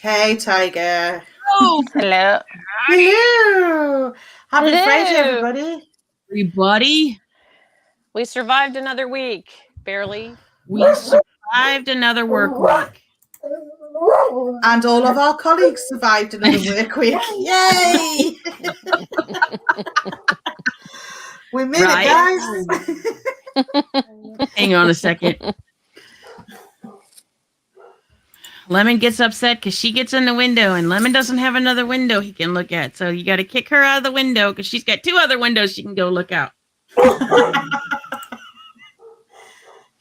Hey, Tiger. Oh, hello. Hello. Happy Hello. Friday, everybody. Everybody, We survived another week, barely. we survived another work week. And all of our colleagues survived another work week. Yay! We made it, guys. Hang on a second. Lemon gets upset because she gets in the window and Lemon doesn't have another window he can look at. So you got to kick her out of the window because she's got 2 other windows she can go look out.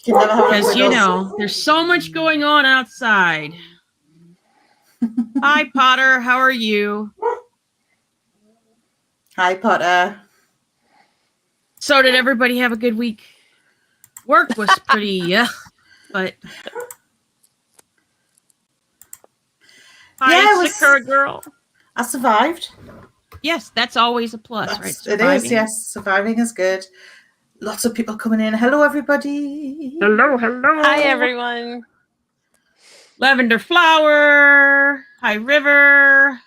Because, you know, there's so much going on outside. Hi, Potter. How are you? Hi, Potter. So did everybody have a good week? Work was pretty, but... Hi, Yeah, it's Sakura girl. I survived. Yes, that's always a plus, right? Surviving. It is, yes. Surviving is good. Lots of people coming in. Hello, everybody. Hello, hello. Hi, everyone. Lavender Flower. Hi, River.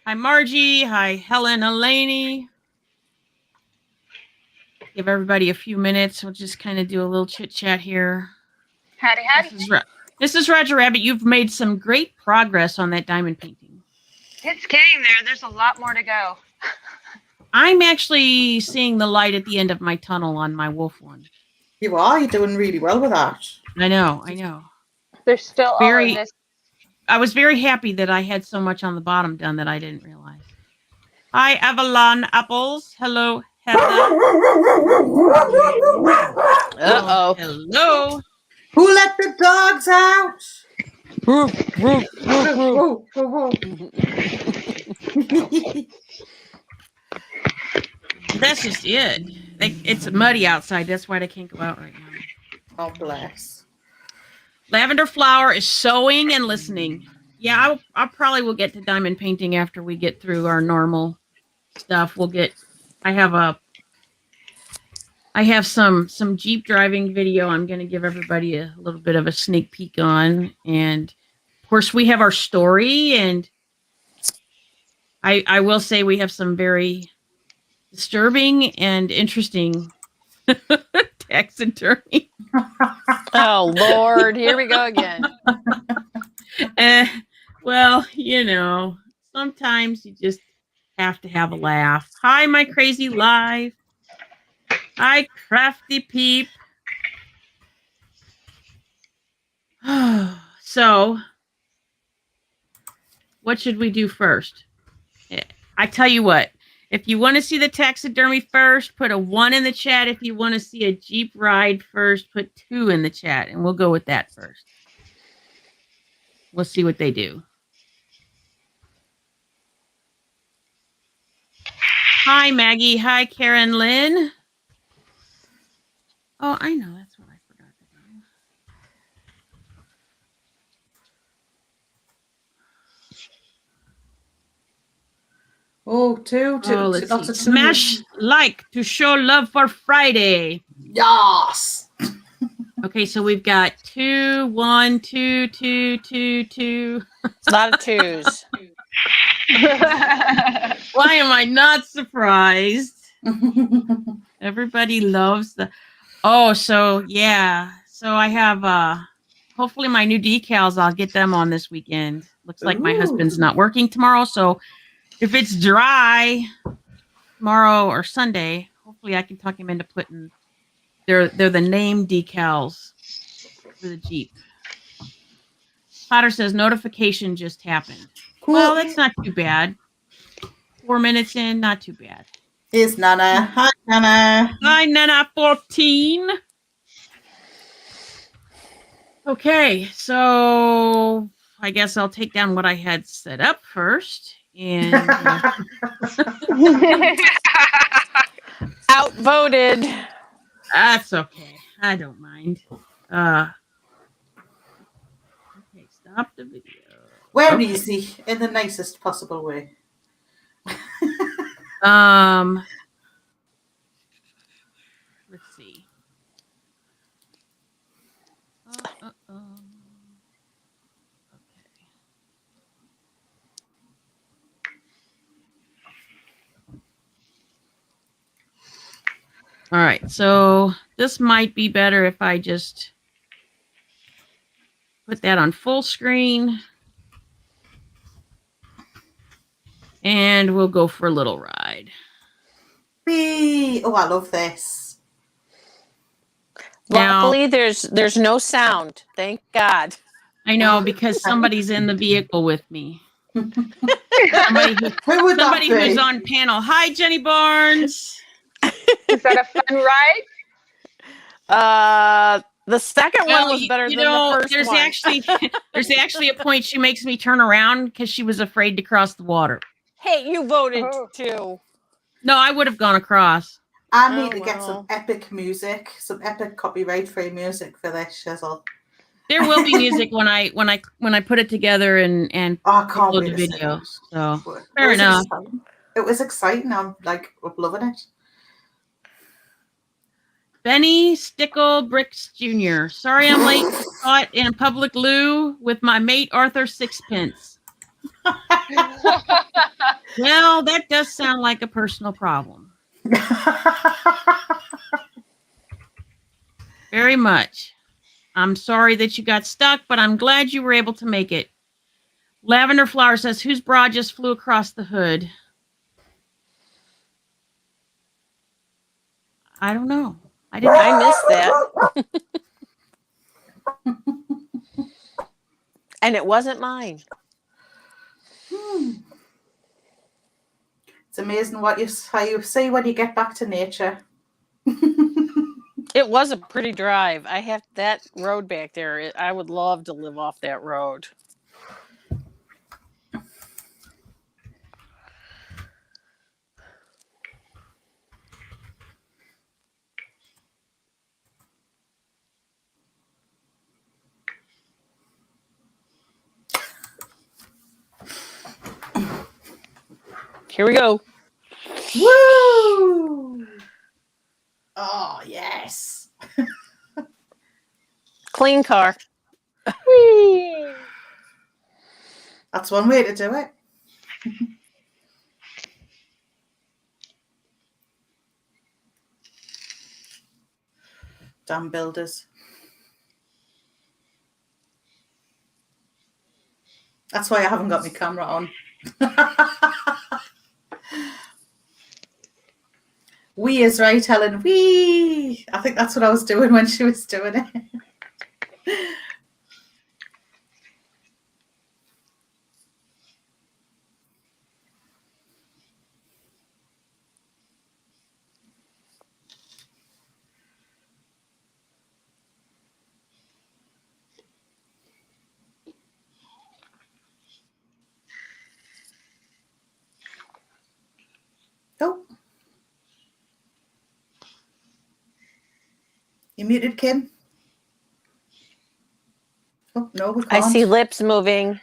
Hi, Margie. Hi, Helen Elaney. Give everybody a few minutes. We'll just kind of do a little chit-chat here. Howdy, howdy. This is Roger Rabbit. You've made some great progress on that diamond painting. It's getting there. There's a lot more to go. I'm actually seeing the light at the end of my tunnel on my wolf one. You are. You're doing really well with that. I know. I know. There's still all of this. I was very happy that I had so much on the bottom done that I didn't realize. Hi, Avalon Apples. Hello, Heather. Uh-oh. Hello. Who let the dogs out? That's just it. It's muddy outside. That's why they can't go out right now. Oh, bless. Lavender Flower is sewing and listening. Yeah, I probably will get to diamond painting after we get through our normal stuff. I have some Jeep driving video I'm going to give everybody a little bit of a sneak peek on. And, of course, we have our story. And I will say we have some very disturbing and interesting taxidermy. Oh, Lord. Here we go again. Well, you know, sometimes you just have to have a laugh. Hi, my crazy live. Hi, Crafty Peep. So, what should we do first? I tell you what, if you want to see the taxidermy first, put a 1 in the chat. If you want to see a Jeep ride first, put 2 in the chat, and we'll go with that first. We'll see what they do. Hi, Maggie. Hi, Karen Lynn. Oh, I know. That's what I forgot to do. Oh, two. Smash like to show love for Friday. Yes. Okay, so we've got 2, 1, 2, 2, 2, 2. A lot of 2s. Why am I not surprised? Everybody loves the... Oh, so yeah. So I have, hopefully my new decals, I'll get them on this weekend. Looks like my husband's not working tomorrow. So if it's dry tomorrow or Sunday, hopefully I can talk him into putting... They're the name decals for the Jeep. Potter says notification just happened. Cool. Well, that's not too bad. 4 minutes in, not too bad. Here's Nana. Hi, Nana. Hi, Nana 14. Okay, so I guess I'll take down what I had set up first. And Outvoted. that's okay. I don't mind. Stop the video. We're Okay. easy in the nicest possible way. Let's see. Okay. All right, so this might be better if I just put that on full screen. And we'll go for a little ride. Whee! Oh, I love this. Luckily, there's no sound. Thank God. I know, because somebody's in the vehicle with me. Somebody who's on panel. Hi, Jenny Barnes. Is that a fun ride? The second one was better than the first one. There's actually a point she makes me turn around because she was afraid to cross the water. Hey, you voted too. No, I would have gone across. I need to get some epic music, some epic copyright-free music for this, Shizzle. There will be music when I put it together and upload the video. So fair enough. It was exciting. I'm loving it. Benny Stickle Bricks Jr. Sorry I'm late. Caught in a public loo with my mate Arthur Sixpence. Well, that does sound like a personal problem. Very much. I'm sorry that you got stuck, but I'm glad you were able to make it. Lavender Flower says, whose bra just flew across the hood? I don't know. I missed that. And it wasn't mine. It's amazing how you see when you get back to nature. It was a pretty drive. I have that road back there. I would love to live off that road. Here we go. Woo! Oh, yes. Clean car. Whee! That's one way to do it. Damn builders. That's why I haven't got my camera on. Wee is right, Helen. Wee! I think that's what I was doing when she was doing it. Oh. You muted, Kim? Oh, no, we can't. I see lips moving.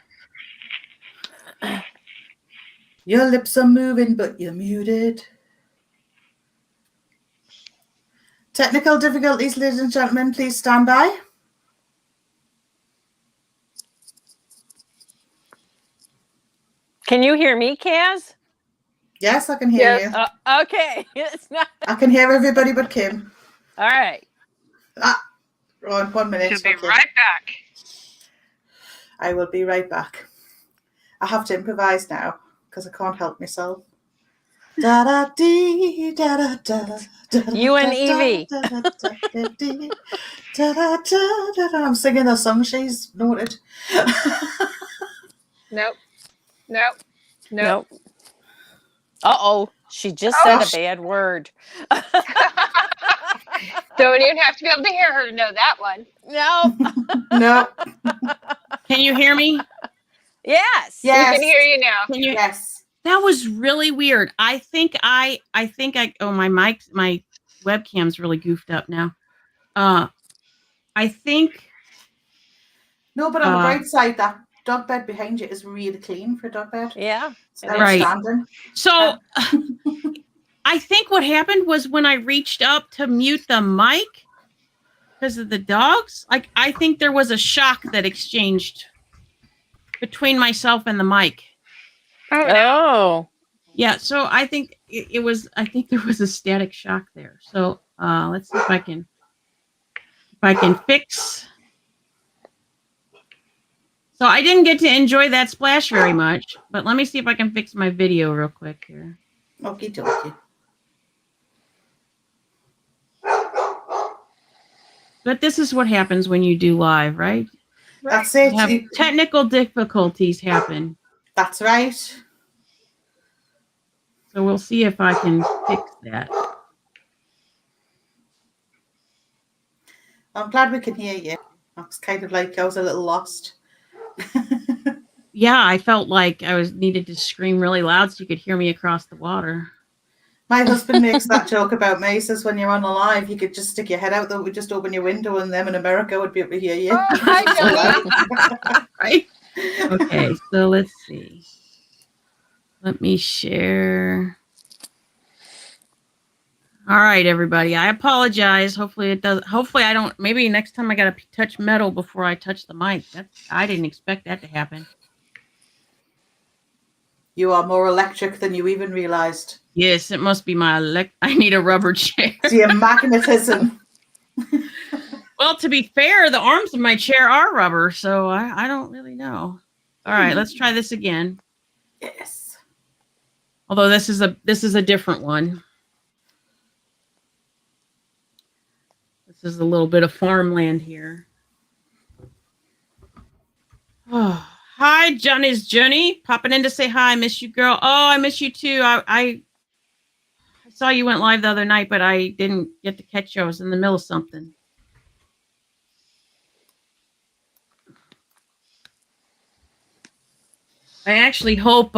Your lips are moving, but you're muted. Technical difficulties, ladies and gentlemen. Please stand by. Can you hear me, Kaz? Yes, I can hear you. Okay. It's not. I can hear everybody but Kim. All right. Ron, 1 minute. She'll be right back. I will be right back. I have to improvise now because I can't help myself. Da da dee da da da. You and Evie. I'm singing the song she's noted. Nope. Uh-oh. She just said a bad word. Don't even have to be able to hear her to know that one. No. No. Can you hear me? Yes. We can hear you now. Yes. That was really weird. I think my webcam's really goofed up now. I think No, but on the bright side, that dog bed behind you is really clean for a dog bed. Yeah. It's it is. Right. outstanding. So I think what happened was when I reached up to mute the mic because of the dogs, like I think there was a shock that exchanged between myself and the mic. Oh, no. Oh. Yeah, so I think it was. I think there was a static shock there. So let's see if I can fix. So I didn't get to enjoy that splash very much, but let me see if I can fix my video real quick here. Okie dokie. But this is what happens when you do live, right? That's You it. have technical difficulties happen. That's right. So we'll see if I can fix that. I'm glad we can hear you. I was kind of like I was a little lost. Yeah, I felt like I needed to scream really loud so you could hear me across the water. My husband makes that joke about me. He says when you're on a live, you could just stick your head out there, just open your window, and them in America would be able to hear you. Oh, hi, Johnny. Right? Okay, so let's see. Let me share. All right, everybody. I apologize. Hopefully it does. Hopefully I don't. Maybe next time I gotta touch metal before I touch the mic. I didn't expect that to happen. You are more electric than you even realized. Yes, it must be my I need a rubber chair. It's your magnetism. Well, to be fair, the arms of my chair are rubber, so I don't really know. All right, let's try this again. Yes. Although this is a different one. This is a little bit of farmland here. Oh, hi, Johnny's Johnny. Popping in to say hi. Miss you, girl. Oh, I miss you too. I saw you went live the other night, but I didn't get to catch you. I was in the middle of something. I actually hope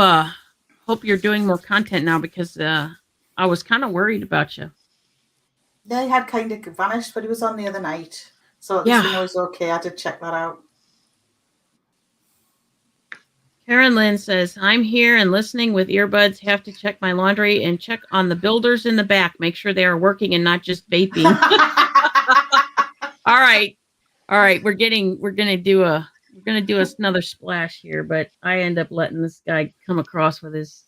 you're doing more content now because I was kind of worried about you. Yeah, he had kind of vanished, but he was on the other night. So at least we know he's okay. I did check that out. Karen Lynn says, I'm here and listening with earbuds. Have to check my laundry and check on the builders in the back. Make sure they are working and not just vaping. All right. We're gonna do another splash here, but I end up letting this guy come across with his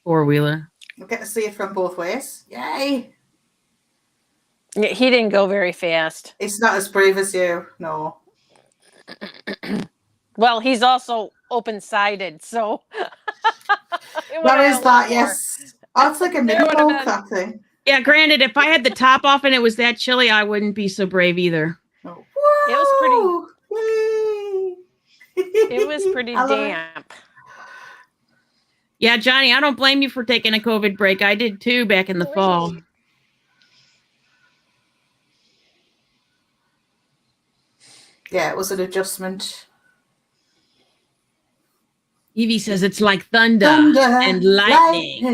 four-wheeler. We'll get to see it from both ways. Yay! He didn't go very fast. It's not as brave as you. No. Well, he's also open-sided, so That is that, yes. Oh, it's like a mini boat, that thing. Yeah, granted, if I had the top off and it was that chilly, I wouldn't be so brave either. Oh. It was pretty damp. Yeah, Johnny, I don't blame you for taking a COVID break. I did too back in the fall. Yeah, it was an adjustment. Evie says it's like thunder and lightning.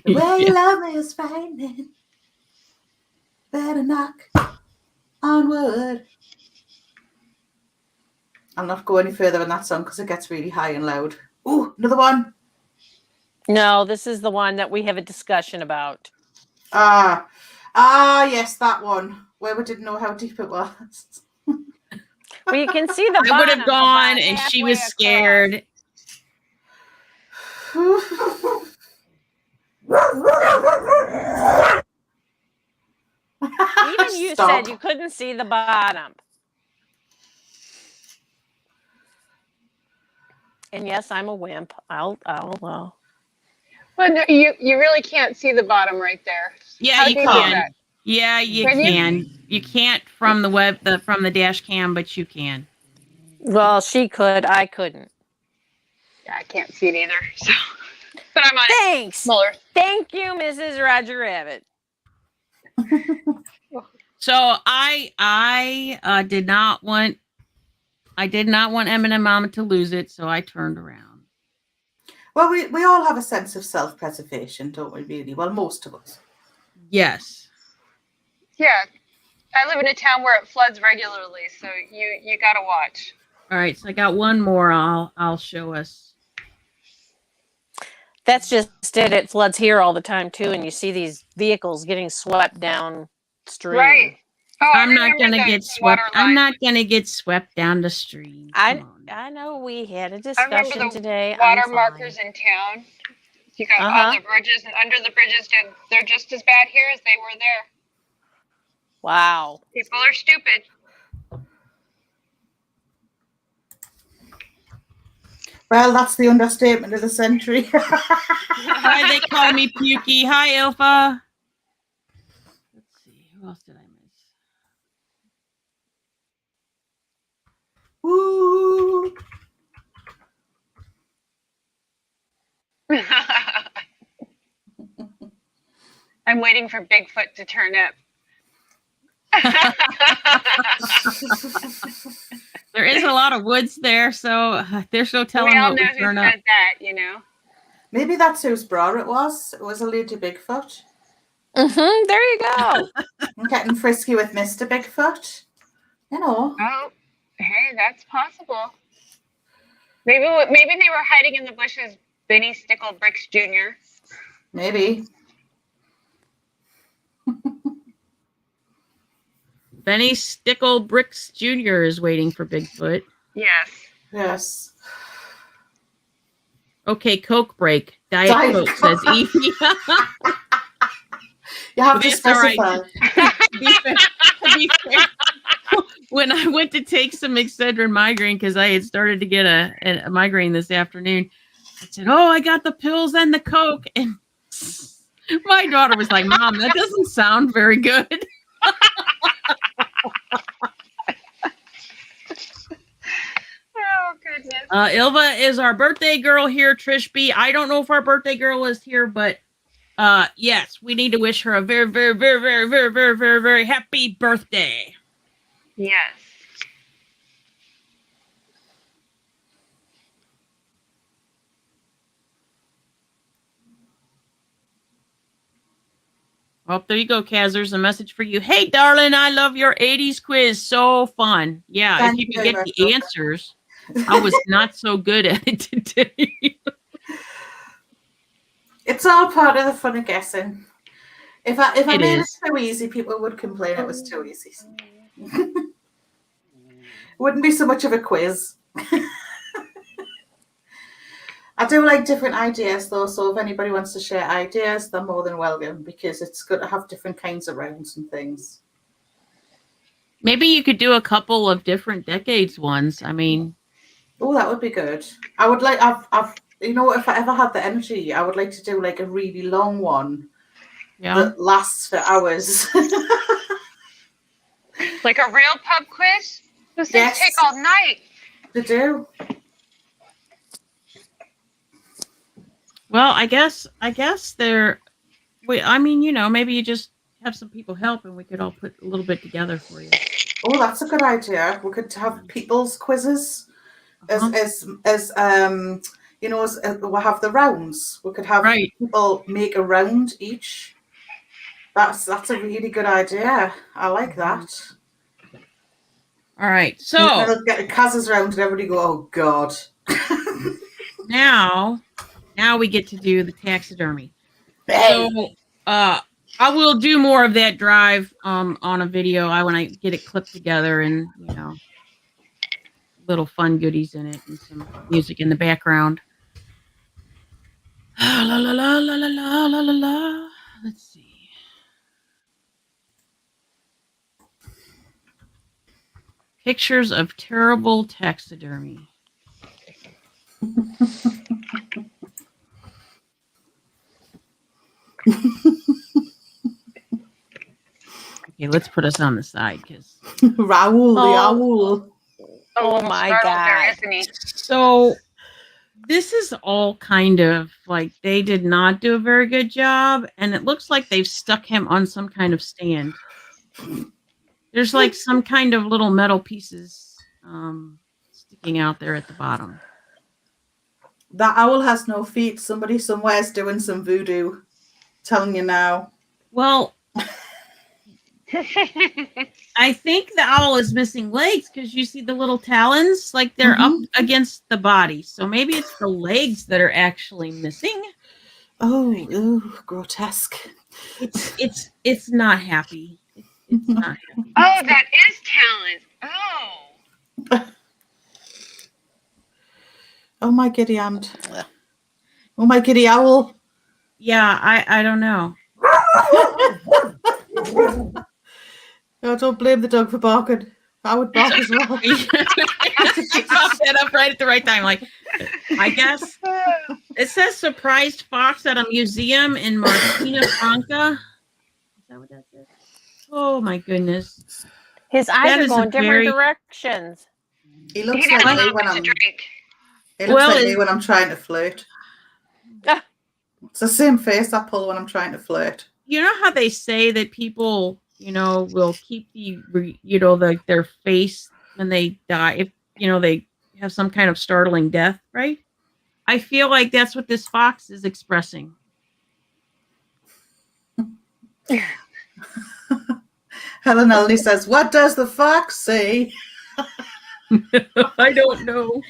The way you love me is frightening. Better knock on wood. I'll not go any further in that song because it gets really high and loud. Ooh, another one. No, this is the one that we have a discussion about. Yes, that one where we didn't know how deep it was. Well, you can see the I would have bottom gone about and she halfway was scared. Even you said you couldn't see the bottom. And yes, I'm a wimp. I'll Well, no, you really can't see the bottom right there. Yeah, How you do do can. that? Yeah, you Can you? can. You can't from the from the dash cam, but you can. Well, she could. I couldn't. Yeah, I can't see it either. So, but I'm on Thanks. smaller. Thank you, Mrs. Roger Rabbit. So I did not want Eminem Mama to lose it, so I turned around. Well, we all have a sense of self-preservation, don't we, really? Well, most of us. Yes. Yeah, I live in a town where it floods regularly, so you gotta watch. All right, so I got one more. I'll show us. That's just it. It floods here all the time too, and you see these vehicles getting swept downstream. Right. Oh, I I'm not remember gonna the get water swept. I'm line. not gonna get swept down the stream. Come on. I know we had a I remember discussion the today. I'm water fine. markers in town. You got all Uh-huh. the bridges, and under the bridges, they're just as bad here as they were there. Wow. People are stupid. Well, that's the understatement of the century. Hi, they call me Pukey. Hi, Ilfa. Let's see. Who else did I miss? Woo. I'm waiting for Bigfoot to turn up. There is a lot of woods there, so there's no telling We all what know would who turn up. said that, you know. Maybe that's whose bra it was. It was a Lady Bigfoot. There you go. I'm getting frisky with Mr. Bigfoot. You know. Oh, hey, that's possible. Maybe they were hiding in the bushes. Benny Stickle Bricks Jr. Maybe. Benny Stickle Bricks Jr. is waiting for Bigfoot. Yes. Yes. Okay, Coke break. Diet Diet Coke, Coke. says Evie. You have to That's all right. specify. To be fair, when I went to take some Excedrin migraine because I had started to get a migraine this afternoon, I said, "Oh, I got the pills and the Coke," and my daughter was like, "Mom, that doesn't sound very good." Oh goodness. Ilva is our birthday girl here, Trish B. I don't know if our birthday girl is here, but yes, we need to wish her a very, very, very, very, very, very, very, very happy birthday. Yes. Oh, there you go, Kaz. There's a message for you. Hey, darling, I love your 80s quiz. So fun. Yeah, Thank if you you could very get much, the Ilva. answers. I was not so good at it today. It's all part of the fun of guessing. If I It made is. it too easy, people would complain it was too easy. It wouldn't be so much of a quiz. I do like different ideas though, so if anybody wants to share ideas, they're more than welcome because it's good to have different kinds of rounds and things. Maybe you could do a couple of different decades ones. I mean, Oh, that would be good. I would like. I've. You know, if I ever had the energy, I would like to do like a really long one yeah. that lasts for hours. Like a real pub quiz? Those things Yes. take all night. To do. Well, I guess they're. I mean, you know, maybe you just have some people help, and we could all put a little bit together for you. Oh, that's a good idea. We could have people's quizzes Uh-huh. as you know, as we'll have the rounds. We could have Right. people make a round each. That's a really good idea. I like that. All right. And So they'll get Kaz's round and everybody go, oh God. now we get to do the taxidermy. Hey. So I will do more of that drive on a video. When I get it clipped together and, you know, little fun goodies in it and some music in the background. La la la la la la la la la. Let's see. Pictures of terrible taxidermy. Okay, let's put us on the side because. Raoul, the Oh. owl. Oh my Startled there, God. isn't he? So this is all kind of like they did not do a very good job, and it looks like they've stuck him on some kind of stand. There's like some kind of little metal pieces sticking out there at the bottom. That owl has no feet. Somebody somewhere's doing some voodoo. Telling you now. Well, I think the owl is missing legs because you see the little talons, like they're up against the body. So maybe it's the legs that are actually missing. Oh, ooh, grotesque. It's not happy. It's not happy. Oh, that is talent. Oh. Oh, my giddy aunt. Oh, my giddy owl. Yeah, I don't know. No, don't blame the dog for barking. I would bark as well. I popped that up right at the right time. Like, I guess it says surprised fox at a museum in Martina Franca. Is that what that says? Oh my goodness. His eyes That are is a going different very- directions. He looks He like doesn't me know when what to I'm. drink. He looks Well, like me when I'm trying to flirt. Ah. It's the same face I pull when I'm trying to flirt. You know how they say that people, will keep their face when they die if they have some kind of startling death, right? I feel like that's what this fox is expressing. Helen only says, "What does the fox say?" I don't know.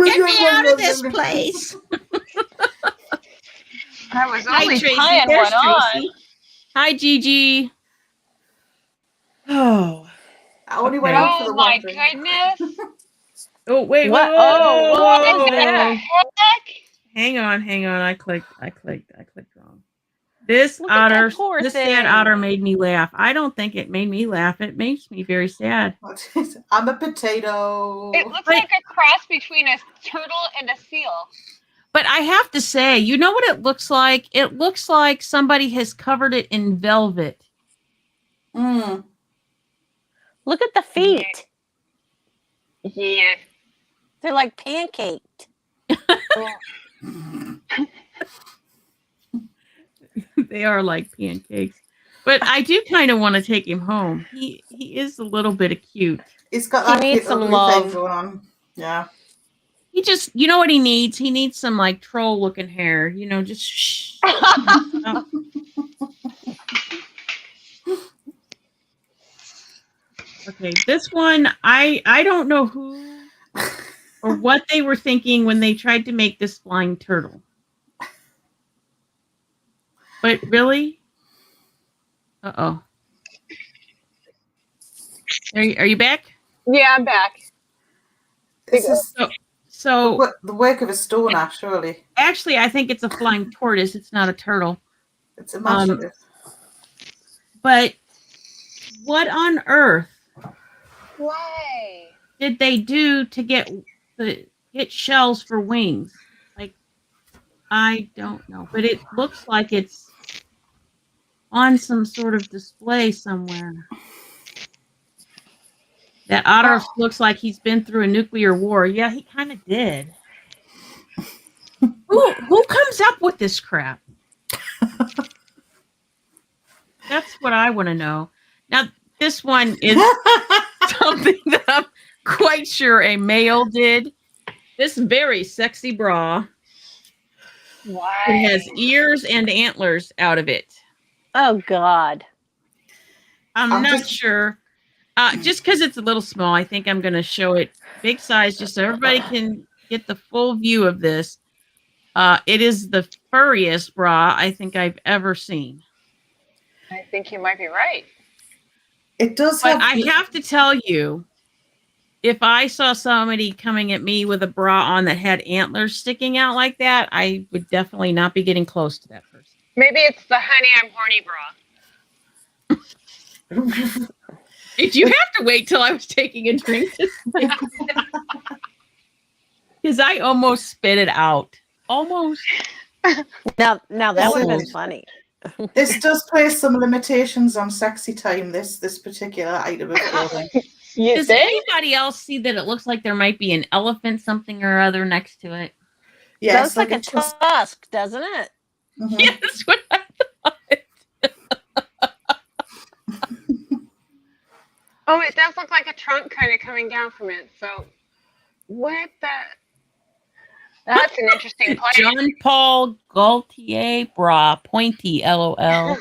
Get me out of this place. I was Hi, only Tracy. tying There's one on. Tracy. Hi, Gigi. Oh. I only went out for Oh the my one drink. goodness. Oh, wait. What? Whoa, Oh, whoa, what whoa, is whoa. that? Heck? Hang on. I clicked wrong. This Look at that otter, poor this thing. sad otter made me laugh. I don't think it made me laugh. It makes me very sad. I'm a potato. It looks Wait. like a cross between a turtle and a seal. But I have to say, you know what it looks like? It looks like somebody has covered it in velvet. Mm. Look at the feet. Yeah. They're like pancaked. They are like pancakes. But I do kind of want to take him home. He is a little bit cute. He's got He that needs cute some ugly love. thing going on. Yeah. He just, you know what he needs? He needs some like troll looking hair. Just shh. Okay, this one, I don't know who or what they were thinking when they tried to make this flying turtle. But really? Uh-oh. Are you back? Yeah, I'm back. This is So the work of a stoner, surely. actually, I think it's a flying tortoise. It's not a turtle. It's imaginative. But what on earth Why? did they do to get shells for wings? Like, I don't know. But it looks like it's on some sort of display somewhere. That otter looks like he's been through a nuclear war. Yeah, he kind of did. Who comes up with this crap? That's what I want to know. Now, this one is something that I'm quite sure a male did. This very sexy bra. Why? It has ears and antlers out of it. Oh, God. I'm not sure. Just because it's a little small, I think I'm going to show it big size just so everybody can get the full view of this. It is the furriest bra I think I've ever seen. I think you might be right. It does But have. I have to tell you, if I saw somebody coming at me with a bra on that had antlers sticking out like that, I would definitely not be getting close to that person. Maybe it's the honey I'm horny bra. Did you have to wait till I was taking a drink to say? Because I almost spit it out. Almost. Now that would have been funny. This does place some limitations on sexy time, this particular item of clothing. Does anybody else see that it looks like there might be an elephant something or other next to it? Yes, Looks like a tusk, doesn't it? Mhm. Yeah, that's what I thought. Oh, it does look like a trunk kind of coming down from it. So, what the? That's an interesting place. John Paul Gaultier bra, pointy, LOL.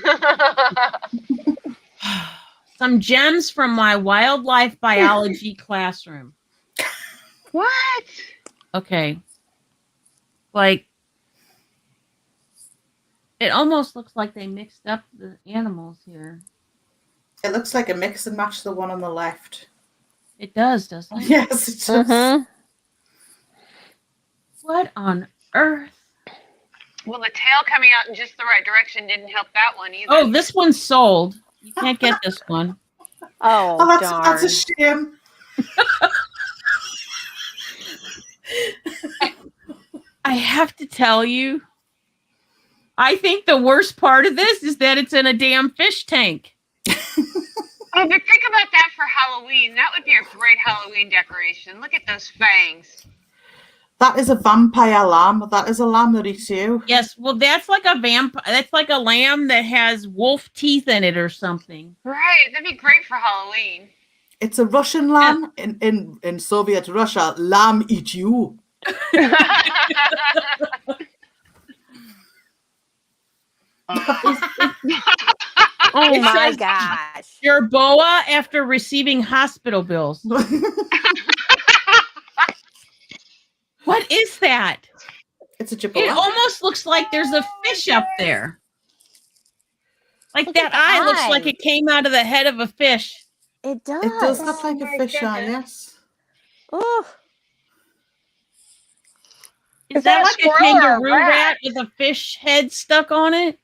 Some gems from my wildlife biology classroom. What? Okay. Like, it almost looks like they mixed up the animals here. It looks like a mix and match the one on the left. It does, doesn't it? Yes, it does. Mm-hmm. What on earth? Well, the tail coming out in just the right direction didn't help that one either. Oh, this one's sold. You can't get this one. Oh, Oh, darn. that's a shame. I have to tell you, I think the worst part of this is that it's in a damn fish tank. Oh, but think about that for Halloween. That would be a great Halloween decoration. Look at those fangs. That is a vampire lamb. That is a lamb that eats you. Yes, well, that's like a vampire. That's like a lamb that has wolf teeth in it or something. Right, that'd be great for Halloween. It's a Russian lamb. In Soviet Russia, lamb eat you. Oh It my says- gosh. Your boa after receiving hospital bills. What is that? It's a It Jabba. almost looks like there's a fish up there. Like Look that at the eye looks eye. like it came out of the head of a fish. It does. It does look Oh like a my fish eye, goodness. yes. Ooh. Is Is that that a like a squirrel or a kangaroo rat? rat with a fish head stuck on it?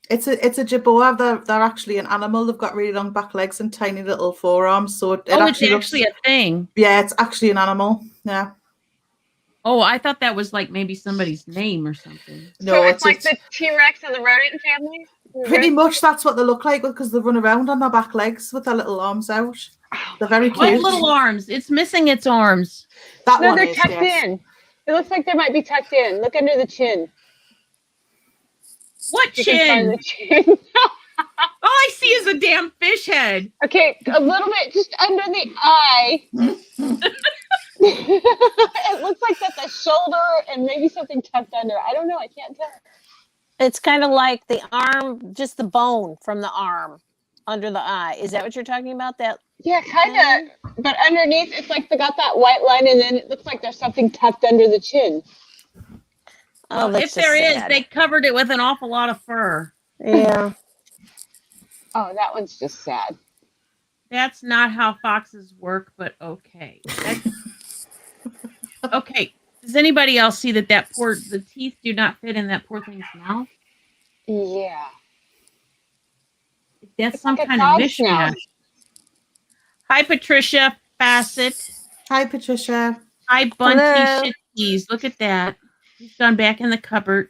It's a Jaboa. They're actually an animal. They've got really long back legs and tiny little forearms. So it Oh, it's actually looks, actually a thing. yeah, it's actually an animal. Yeah. Oh, I thought that was like maybe somebody's name or something. No, So it's like it's the T-Rex and the rodent family? pretty much that's what they look like because they run around on their back legs with their little arms out. They're very What cute. little arms? It's missing its arms. That No, one they're is, tucked yes. in. It looks like they might be tucked in. Look under the chin. What You can find chin? the chin. All I see is a damn fish head. Okay, a little bit just under the eye. It looks like that's a shoulder and maybe something tucked under. I don't know. I can't tell. It's kind of like the arm, just the bone from the arm under the eye. Is that what you're talking about? That Yeah, kind of. But underneath, it's like they got that white line, and then it looks like there's something tucked under the chin. Oh, that's If there just is, sad. they covered it with an awful lot of fur. Yeah. Oh, that one's just sad. That's not how foxes work, but okay. Okay. Does anybody else see that the teeth do not fit in that poor thing's mouth? Yeah. That's It's some like a kind of dog mishmash. snout. Hi, Patricia Bassett. Hi, Patricia. Hi, Bunty Hello. Shitties. Look at that. He's gone back in the cupboard.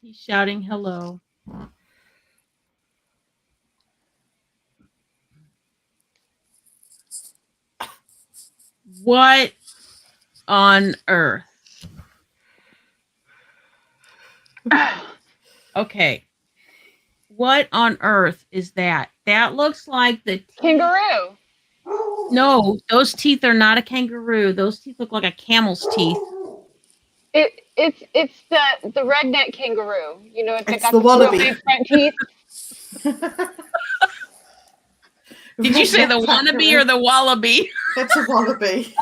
He's shouting hello. What on earth? Okay. What on earth is that? That looks like the Kangaroo. No, those teeth are not a kangaroo. Those teeth look like a camel's teeth. It's the redneck kangaroo. You know, It's got the real wallaby. big front teeth. Did you say the wannabe or the wallaby? It's a wallaby.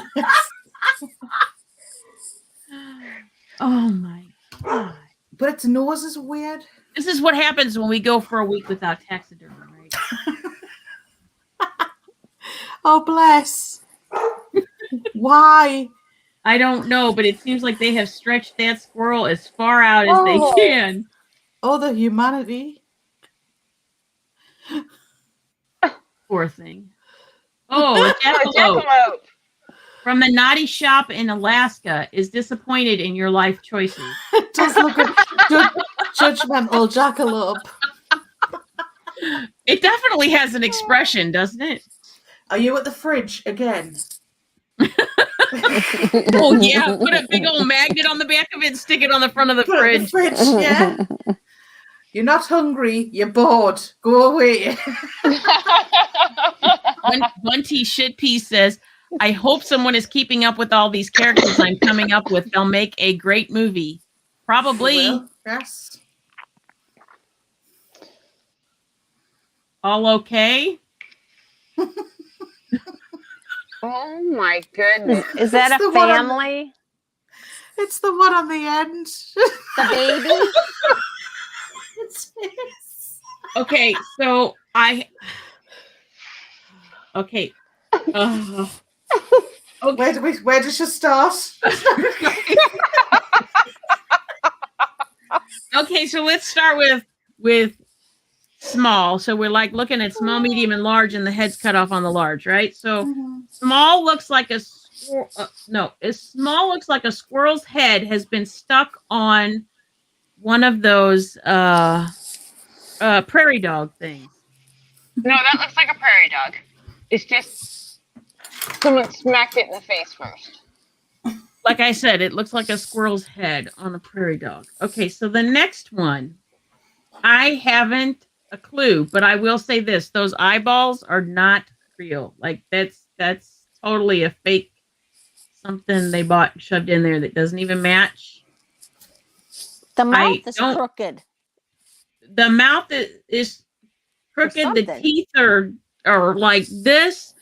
Oh my god. But its nose is weird. This is what happens when we go for a week without taxidermy, right? Oh, bless. Why? I don't know, but it seems like they have stretched that squirrel as far out as Oh. they can. Oh, the humanity. Poor thing. Oh, a Oh, jackalope jackalope. from the naughty shop in Alaska is disappointed in your life choices. It does look a judgmental jackalope. It definitely has an expression, doesn't it? Are you at the fridge again? Oh yeah, put a big old magnet on the back of it and stick it on the front of the Put it in the fridge. fridge, yeah. You're not hungry, you're bored. Go away. When Bunty Shitpea says, I hope someone is keeping up with all these characters I'm coming up with. They'll make a great movie. Probably. Yes. All okay? Oh my goodness. Is that It's a the one on the- family? It's the one on the end. The baby? It's his. Okay, so okay. Uh, okay. Where does she start? Okay, so let's start with small. So we're like looking at small, medium, and large, and the head's cut off on the large, right? So small looks like a small looks like a squirrel's head has been stuck on one of those prairie dog things. No, that looks like a prairie dog. It's just someone smacked it in the face first. Like I said, it looks like a squirrel's head on a prairie dog. Okay, so the next one, I haven't a clue, but I will say this: those eyeballs are not real. Like that's totally a fake something they bought and shoved in there that doesn't even match. The mouth is crooked. The mouth is crooked. The teeth are like this,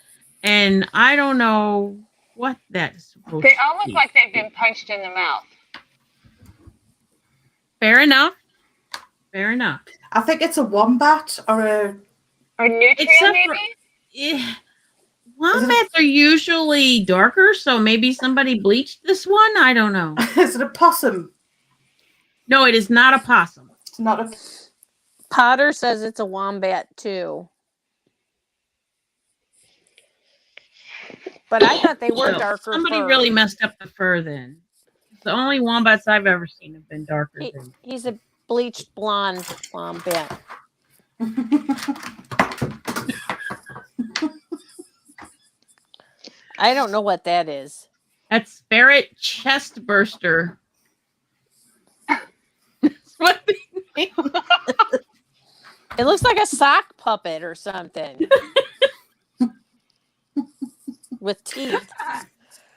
and I don't know what that's supposed They to all look be. like they've been punched in the mouth. Fair enough. Fair enough. I think it's a wombat or a nutria, maybe? Yeah. Wombats are usually darker, so maybe somebody bleached this one. I don't know. Is it a possum? No, it is not a possum. It's not a. Potter says it's a wombat too. But I thought they were darker. Somebody fur. really messed up the fur then. The only wombats I've ever seen have been darker. He's a bleached blonde wombat. I don't know what that is. That's ferret chest burster. That's what they name it. It looks like a sock puppet or something. With teeth.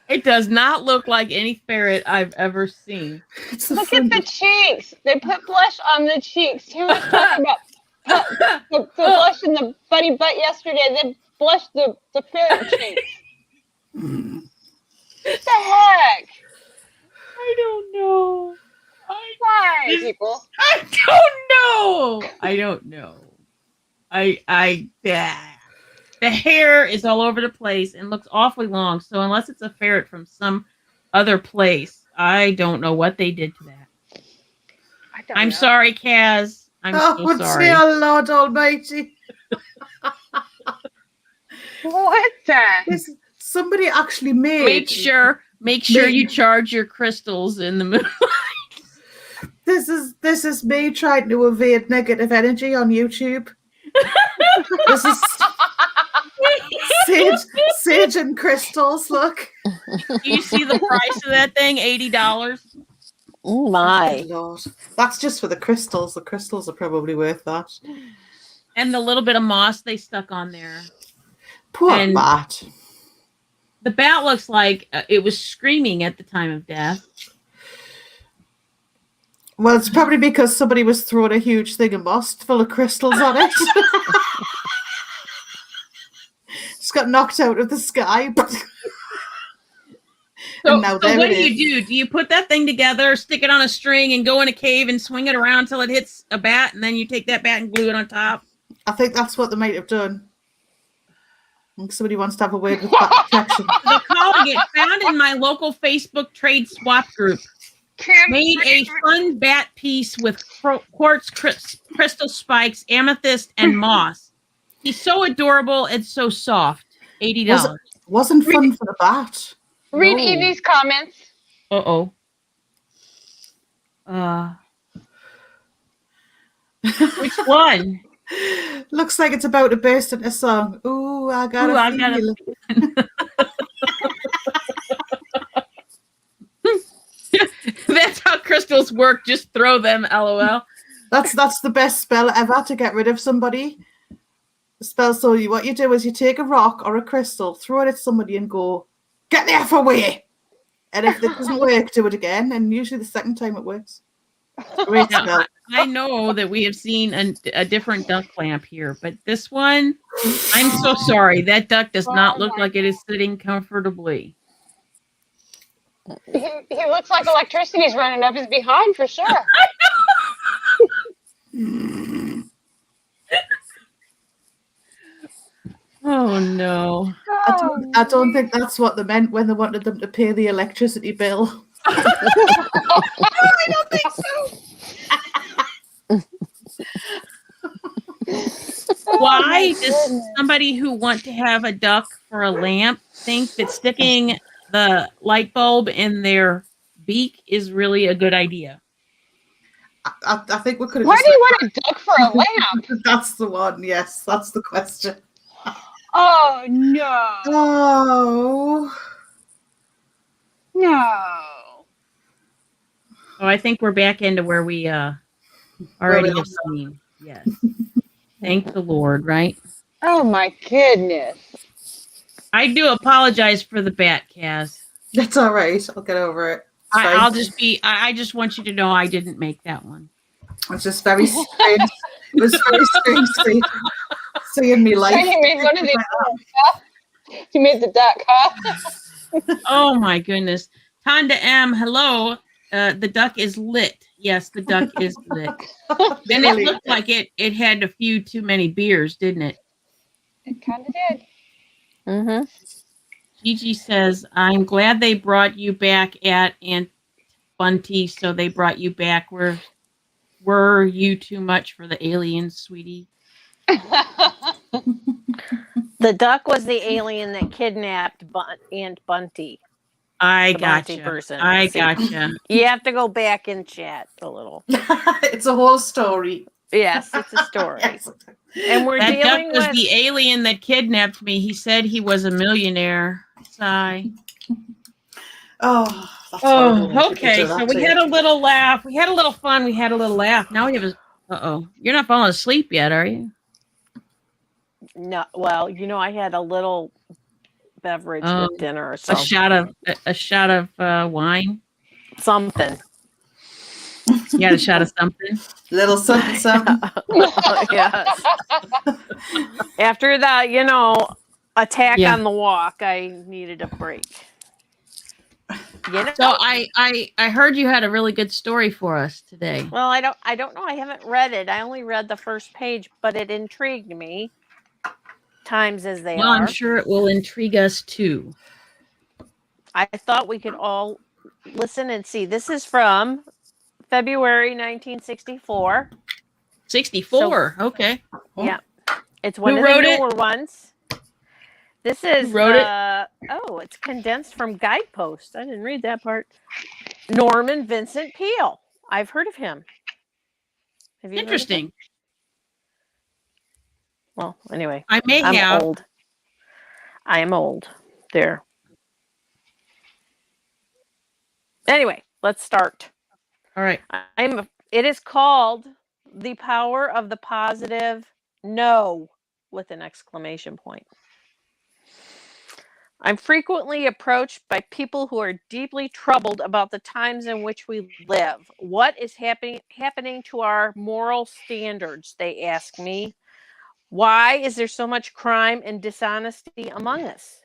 It does not look like any ferret I've ever seen. Look at the cheeks. They put blush on the cheeks. Tim was talking about the blush in the bunny butt yesterday. They blushed the ferret cheeks. What the heck? I don't know. Why, people? I don't know. I don't know. The hair is all over the place and looks awfully long. So unless it's a ferret from some other place, I don't know what they did to that. I'm sorry, Kaz. I'm so sorry. Dear Lord Almighty. What the? Somebody actually made. Make sure you charge your crystals in the moonlight. This is me trying to evade negative energy on YouTube. This is sage and crystals. Look. Do you see the price of that thing? $80. Oh my. Good Lord. That's just for the crystals. The crystals are probably worth that. And the little bit of moss they stuck on there. Poor bat. The bat looks like it was screaming at the time of death. Well, it's probably because somebody was throwing a huge thing of moss full of crystals on it. Just got knocked out of the sky. So now what do you do? Do you put that thing together, stick it on a string, and go in a cave and swing it around until it hits a bat, and then you take that bat and glue it on top? I think that's what they might have done. I think somebody wants to have a word with bat protection. They're calling it found in my local Facebook trade swap group. Made a fun bat piece with quartz crystal spikes, amethyst, and moss. He's so adorable and so soft. $80. Wasn't fun for the bat. Read Evie's comments. Which one? Looks like it's about to burst into song. Ooh, I got a feel. That's how crystals work. Just throw them, LOL. That's the best spell ever to get rid of somebody. The spell, so what you do is you take a rock or a crystal, throw it at somebody and go, get the F away. And if it doesn't work, do it again. And usually the second time it works. Great Now, smell. I know that we have seen a different duck lamp here, but this one, I'm so sorry. That duck does not look like it is sitting comfortably. He looks like electricity's running up his behind for sure. Oh no. I don't think that's what they meant when they wanted them to pay the electricity bill. I don't think so. Why does somebody who want to have a duck for a lamp think that sticking the light bulb in their beak is really a good idea? I think we could have Why just. do you want a duck for a lamp? That's the one. Yes, that's the question. Oh no. Oh. No. Oh, I think we're back into where we already have seen. Yes. Thank the Lord, right? Oh my goodness. I do apologize for the bat, Kaz. That's all right. I'll get over it. It's fine. I just want you to know I didn't make that one. It's just very strange. It was very strange seeing me life. You made one of these. You made the duck, huh? Oh my goodness. Tonda M, hello. The duck is lit. Yes, the duck is lit. And it looked like it had a few too many beers, didn't it? It kind of did. Mm-hmm. Gigi says, I'm glad they brought you back at Aunt Bunty, so they brought you back. Were you too much for the aliens, sweetie? The duck was the alien that kidnapped Aunt Bunty. I The bounty gotcha. person. I See, gotcha. You have to go back and chat a little. It's a whole story. Yes, it's a story. Yes. And we're That duck dealing was with the alien that kidnapped me. He said he was a millionaire. Sigh. Oh, that's horrible when people Okay. do that So we to had you. a little laugh. We had a little fun. We had a little laugh. Now we have a. Uh-oh. You're not falling asleep yet, are you? no. Well, I had a little beverage with dinner or A something. shot of wine. Something. You had a shot of something. Little something, something. Yes. After that, attack Yeah. on the walk, I needed a break. So I heard you had a really good story for us today. Well, I don't know. I haven't read it. I only read the first page, but it intrigued me. Times as they Well, are. I'm sure it will intrigue us too. I thought we could all listen and see. This is from February 1964. 64. Okay. Yeah. It's one Who of the wrote it? newer ones. This is Who wrote it? it's condensed from Guidepost. I didn't read that part. Norman Vincent Peale. I've heard of him. Have you heard of him? Interesting. Well, anyway. I may I'm have. old. I am old. There. Anyway, let's start. All right. It is called The Power of the Positive No with an exclamation point. I'm frequently approached by people who are deeply troubled about the times in which we live. What is happening to our moral standards, they ask me. Why is there so much crime and dishonesty among us?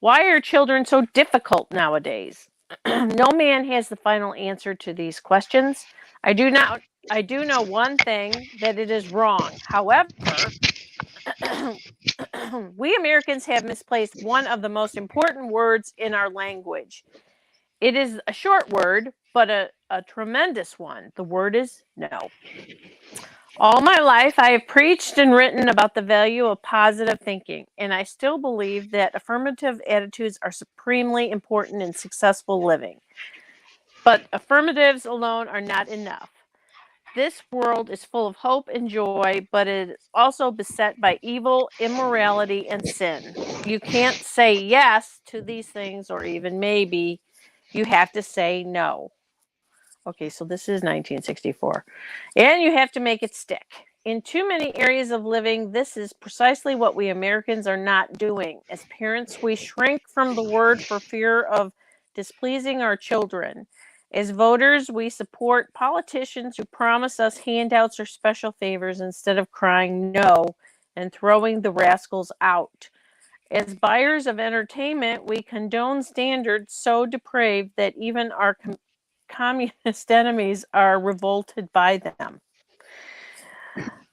Why are children so difficult nowadays? No man has the final answer to these questions. I do know one thing, that it is wrong. However, we Americans have misplaced one of the most important words in our language. It is a short word, but a tremendous one. The word is no. All my life, I have preached and written about the value of positive thinking, and I still believe that affirmative attitudes are supremely important in successful living. But affirmatives alone are not enough. This world is full of hope and joy, but it is also beset by evil, immorality, and sin. You can't say yes to these things, or even maybe. You have to say no. Okay, so this is 1964. And you have to make it stick. In too many areas of living, this is precisely what we Americans are not doing. As parents, we shrink from the word for fear of displeasing our children. As voters, we support politicians who promise us handouts or special favors instead of crying no and throwing the rascals out. As buyers of entertainment, we condone standards so depraved that even our communist enemies are revolted by them.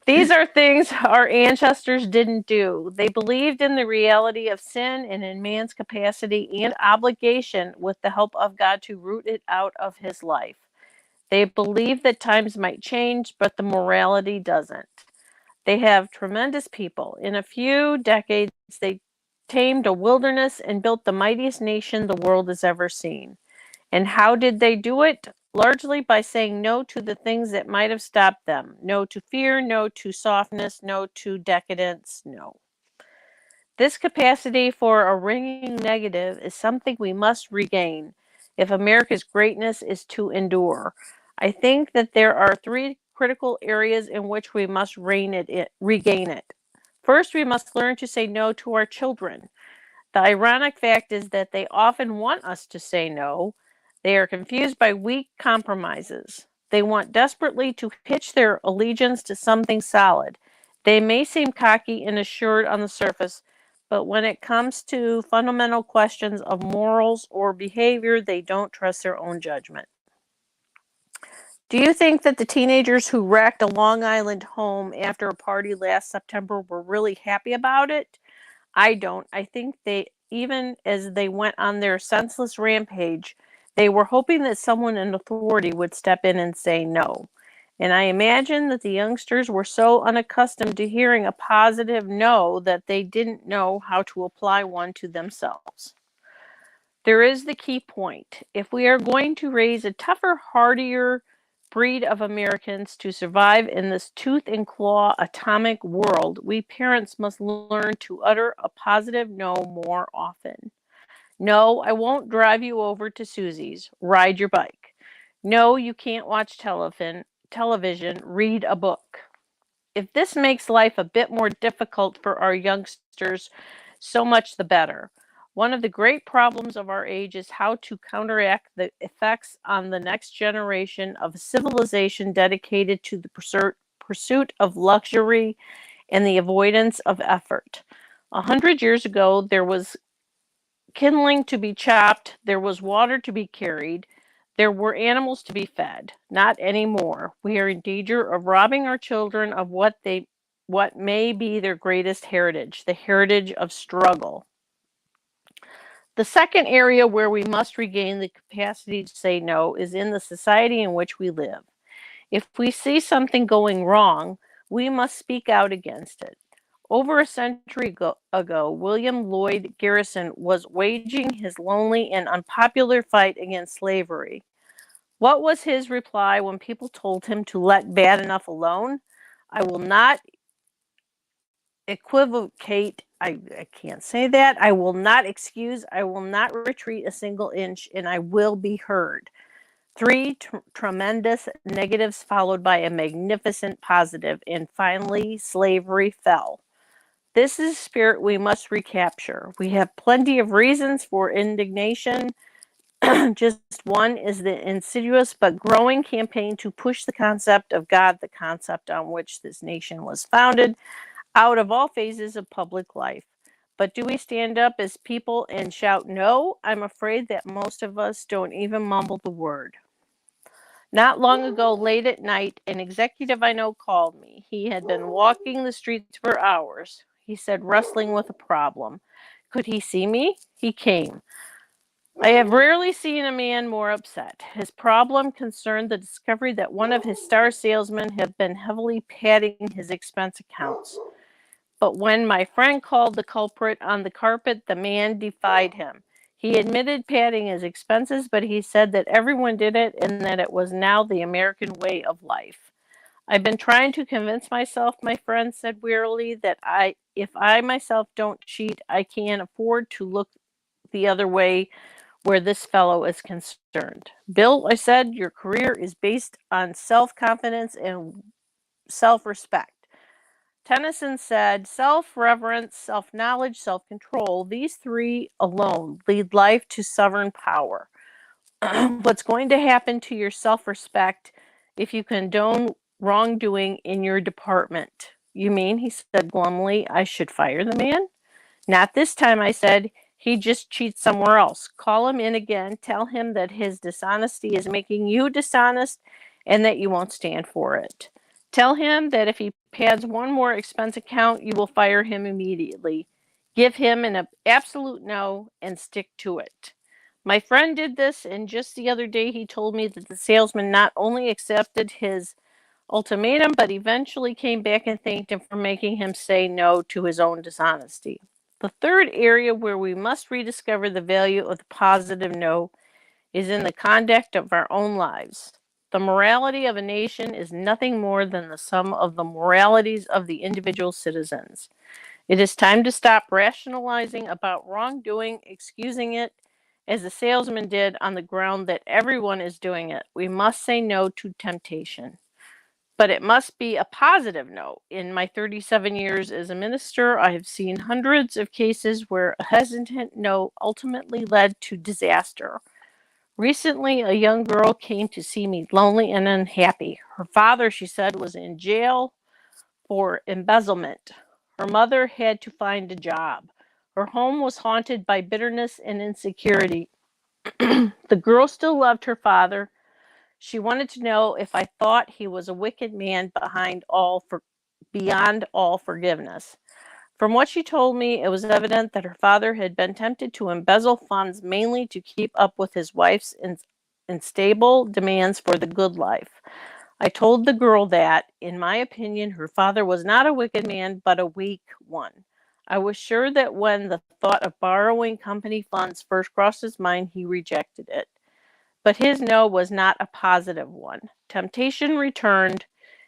These are things our ancestors didn't do. They believed in the reality of sin and in man's capacity and obligation with the help of God to root it out of his life. They believed that times might change, but the morality doesn't. They have tremendous people. In a few decades, they tamed a wilderness and built the mightiest nation the world has ever seen. And how did they do it? Largely by saying no to the things that might have stopped them. No to fear, no to softness, no to decadence, no. This capacity for a ringing negative is something we must regain if America's greatness is to endure. I think that there are three critical areas in which we must regain it. First, we must learn to say no to our children. The ironic fact is that they often want us to say no. They are confused by weak compromises. They want desperately to hitch their allegiance to something solid. They may seem cocky and assured on the surface, but when it comes to fundamental questions of morals or behavior, they don't trust their own judgment. Do you think that the teenagers who wrecked a Long Island home after a party last September were really happy about it? I don't. I think even as they went on their senseless rampage, they were hoping that someone in authority would step in and say no. And I imagine that the youngsters were so unaccustomed to hearing a positive no that they didn't know how to apply one to themselves. There is the key point. If we are going to raise a tougher, hardier breed of Americans to survive in this tooth and claw atomic world, we parents must learn to utter a positive no more often. No, I won't drive you over to Susie's. Ride your bike. No, you can't watch television. Read a book. If this makes life a bit more difficult for our youngsters, so much the better. One of the great problems of our age is how to counteract the effects on the next generation of a civilization dedicated to the pursuit of luxury and the avoidance of effort. 100 years ago, there was kindling to be chopped, there was water to be carried, there were animals to be fed. Not anymore. We are in danger of robbing our children of what may be their greatest heritage, the heritage of struggle. The second area where we must regain the capacity to say no is in the society in which we live. If we see something going wrong, we must speak out against it. Over a century ago, William Lloyd Garrison was waging his lonely and unpopular fight against slavery. What was his reply when people told him to let bad enough alone? I will not equivocate. I can't say that. I will not excuse. I will not retreat a single inch, and I will be heard. Three tremendous negatives followed by a magnificent positive, and finally, slavery fell. This is a spirit we must recapture. We have plenty of reasons for indignation. Just one is the insidious but growing campaign to push the concept of God, the concept on which this nation was founded, out of all phases of public life. But do we stand up as people and shout no? I'm afraid that most of us don't even mumble the word. Not long ago, late at night, an executive I know called me. He had been walking the streets for hours. He said, wrestling with a problem. Could he see me? He came. I have rarely seen a man more upset. His problem concerned the discovery that one of his star salesmen had been heavily padding his expense accounts. But when my friend called the culprit on the carpet, the man defied him. He admitted padding his expenses, but he said that everyone did it and that it was now the American way of life. I've been trying to convince myself, my friend said wearily, that if I myself don't cheat, I can't afford to look the other way where this fellow is concerned. Bill, I said, your career is based on self-confidence and self-respect. Tennyson said, self-reverence, self-knowledge, self-control, these three alone lead life to sovereign power. What's going to happen to your self-respect if you condone wrongdoing in your department? You mean, he said glumly, I should fire the man? Not this time, I said. He just cheats somewhere else. Call him in again. Tell him that his dishonesty is making you dishonest and that you won't stand for it. Tell him that if he pads one more expense account, you will fire him immediately. Give him an absolute no and stick to it. My friend did this, and just the other day he told me that the salesman not only accepted his ultimatum, but eventually came back and thanked him for making him say no to his own dishonesty. The third area where we must rediscover the value of the positive no is in the conduct of our own lives. The morality of a nation is nothing more than the sum of the moralities of the individual citizens. It is time to stop rationalizing about wrongdoing, excusing it, as the salesman did on the ground that everyone is doing it. We must say no to temptation. But it must be a positive no. In my 37 years as a minister, I have seen hundreds of cases where a hesitant no ultimately led to disaster. Recently, a young girl came to see me lonely and unhappy. Her father, she said, was in jail for embezzlement. Her mother had to find a job. Her home was haunted by bitterness and insecurity. The girl still loved her father. She wanted to know if I thought he was a wicked man beyond all forgiveness. From what she told me, it was evident that her father had been tempted to embezzle funds mainly to keep up with his wife's unstable demands for the good life. I told the girl that, in my opinion, her father was not a wicked man, but a weak one. I was sure that when the thought of borrowing company funds first crossed his mind, he rejected it. But his no was not a positive one. Temptation returned.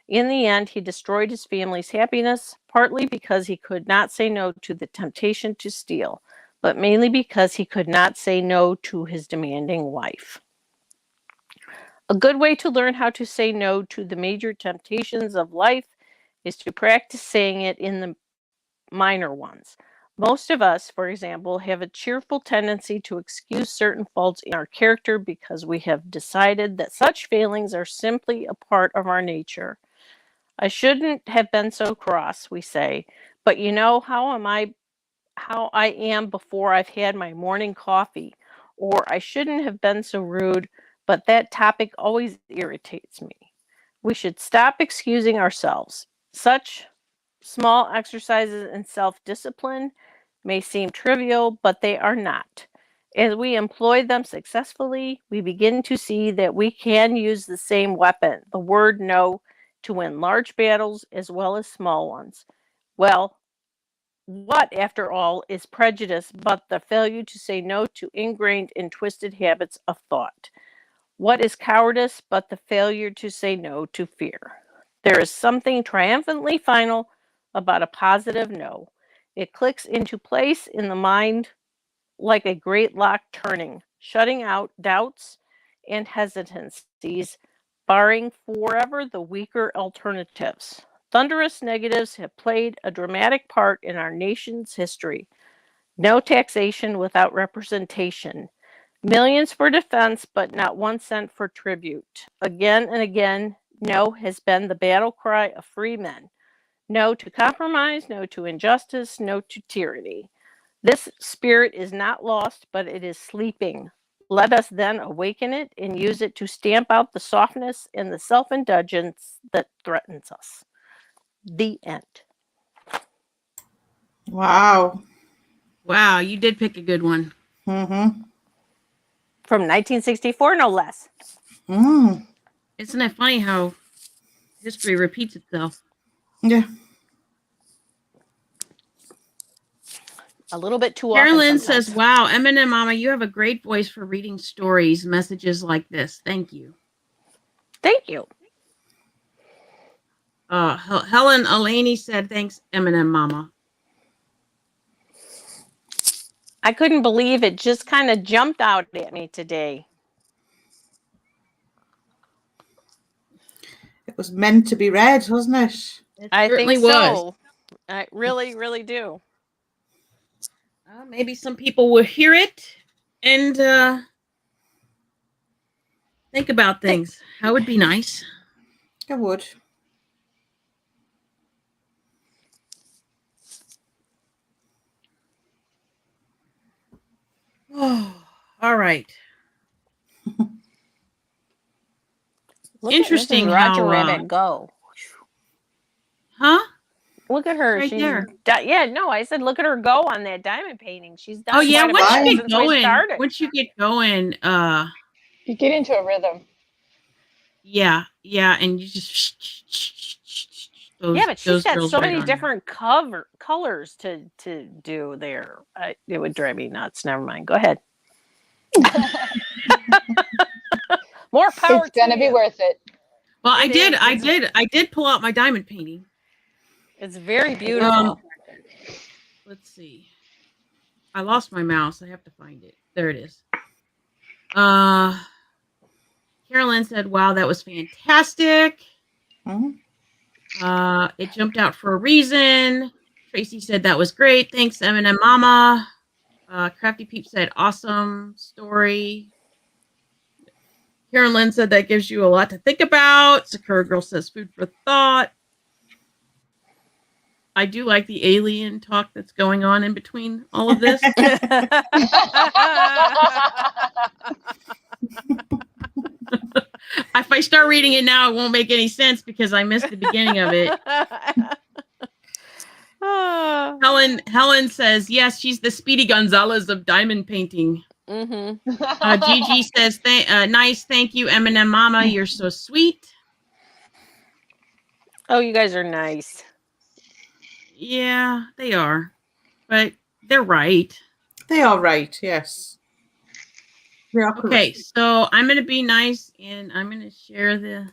In the end, he destroyed his family's happiness, partly because he could not say no to the temptation to steal, but mainly because he could not say no to his demanding wife. A good way to learn how to say no to the major temptations of life is to practice saying it in the minor ones. Most of us, for example, have a cheerful tendency to excuse certain faults in our character because we have decided that such failings are simply a part of our nature. I shouldn't have been so cross, we say, but you know how I am before I've had my morning coffee, or I shouldn't have been so rude, but that topic always irritates me. We should stop excusing ourselves. Such small exercises in self-discipline may seem trivial, but they are not. As we employ them successfully, we begin to see that we can use the same weapon, the word no, to win large battles as well as small ones. Well, what, after all, is prejudice but the failure to say no to ingrained and twisted habits of thought? What is cowardice but the failure to say no to fear? There is something triumphantly final about a positive no. It clicks into place in the mind like a great lock turning, shutting out doubts and hesitancies, barring forever the weaker alternatives. Thunderous negatives have played a dramatic part in our nation's history. No taxation without representation. Millions for defense, but not 1 cent for tribute. Again and again, no has been the battle cry of free men. No to compromise, no to injustice, no to tyranny. This spirit is not lost, but it is sleeping. Let us then awaken it and use it to stamp out the softness and the self-indulgence that threatens us. The end. Wow. Wow, you did pick a good one. Mm-hmm. From 1964, no less. Mm. Isn't it funny how history repeats itself? Yeah. A little bit too Carolyn often says, sometimes. wow, Eminem Mama, you have a great voice for reading stories, messages like this. Thank you. Thank you. Helen Elaney said, thanks, Eminem Mama. I couldn't believe it just kind of jumped out at me today. It was meant to be read, wasn't it? It I certainly think was. so. I really, really do. Maybe some people will hear it and Think about things. How would be nice? I would. Oh, all right. Look Interesting at Mrs. Roger how, Rabbit go. Huh? Look at her. Right She's there. Yeah, no, I said look at her go on that diamond painting. She's done Oh yeah, quite a once bit you since get we going, started. You get into a rhythm. yeah, and you just those, Yeah, but she's those got girls so right many on there. different colors to do there. It would drive me nuts. Never mind. Go ahead. More power It's gonna to be you. worth it. Well, It is. I did pull out my diamond painting. It's very beautiful. Let's see. I lost my mouse. I have to find it. There it is. Carolyn said, "Wow, that was fantastic." Mhm. It jumped out for a reason. Tracy said that was great. Thanks, M&M Mama. Crafty Peep said, "Awesome story." Carolyn said that gives you a lot to think about. Sakura Girl says, "Food for thought." I do like the alien talk that's going on in between all of this. If I start reading it now, it won't make any sense because I missed the beginning of it. Helen says, yes, she's the Speedy Gonzalez of diamond painting. Gigi says, nice, thank you, M&M Mama. You're so sweet. Oh, you guys are nice. Yeah, they are. But they're right. They are right, yes. They are correct. Okay, so I'm going to be nice and I'm going to share the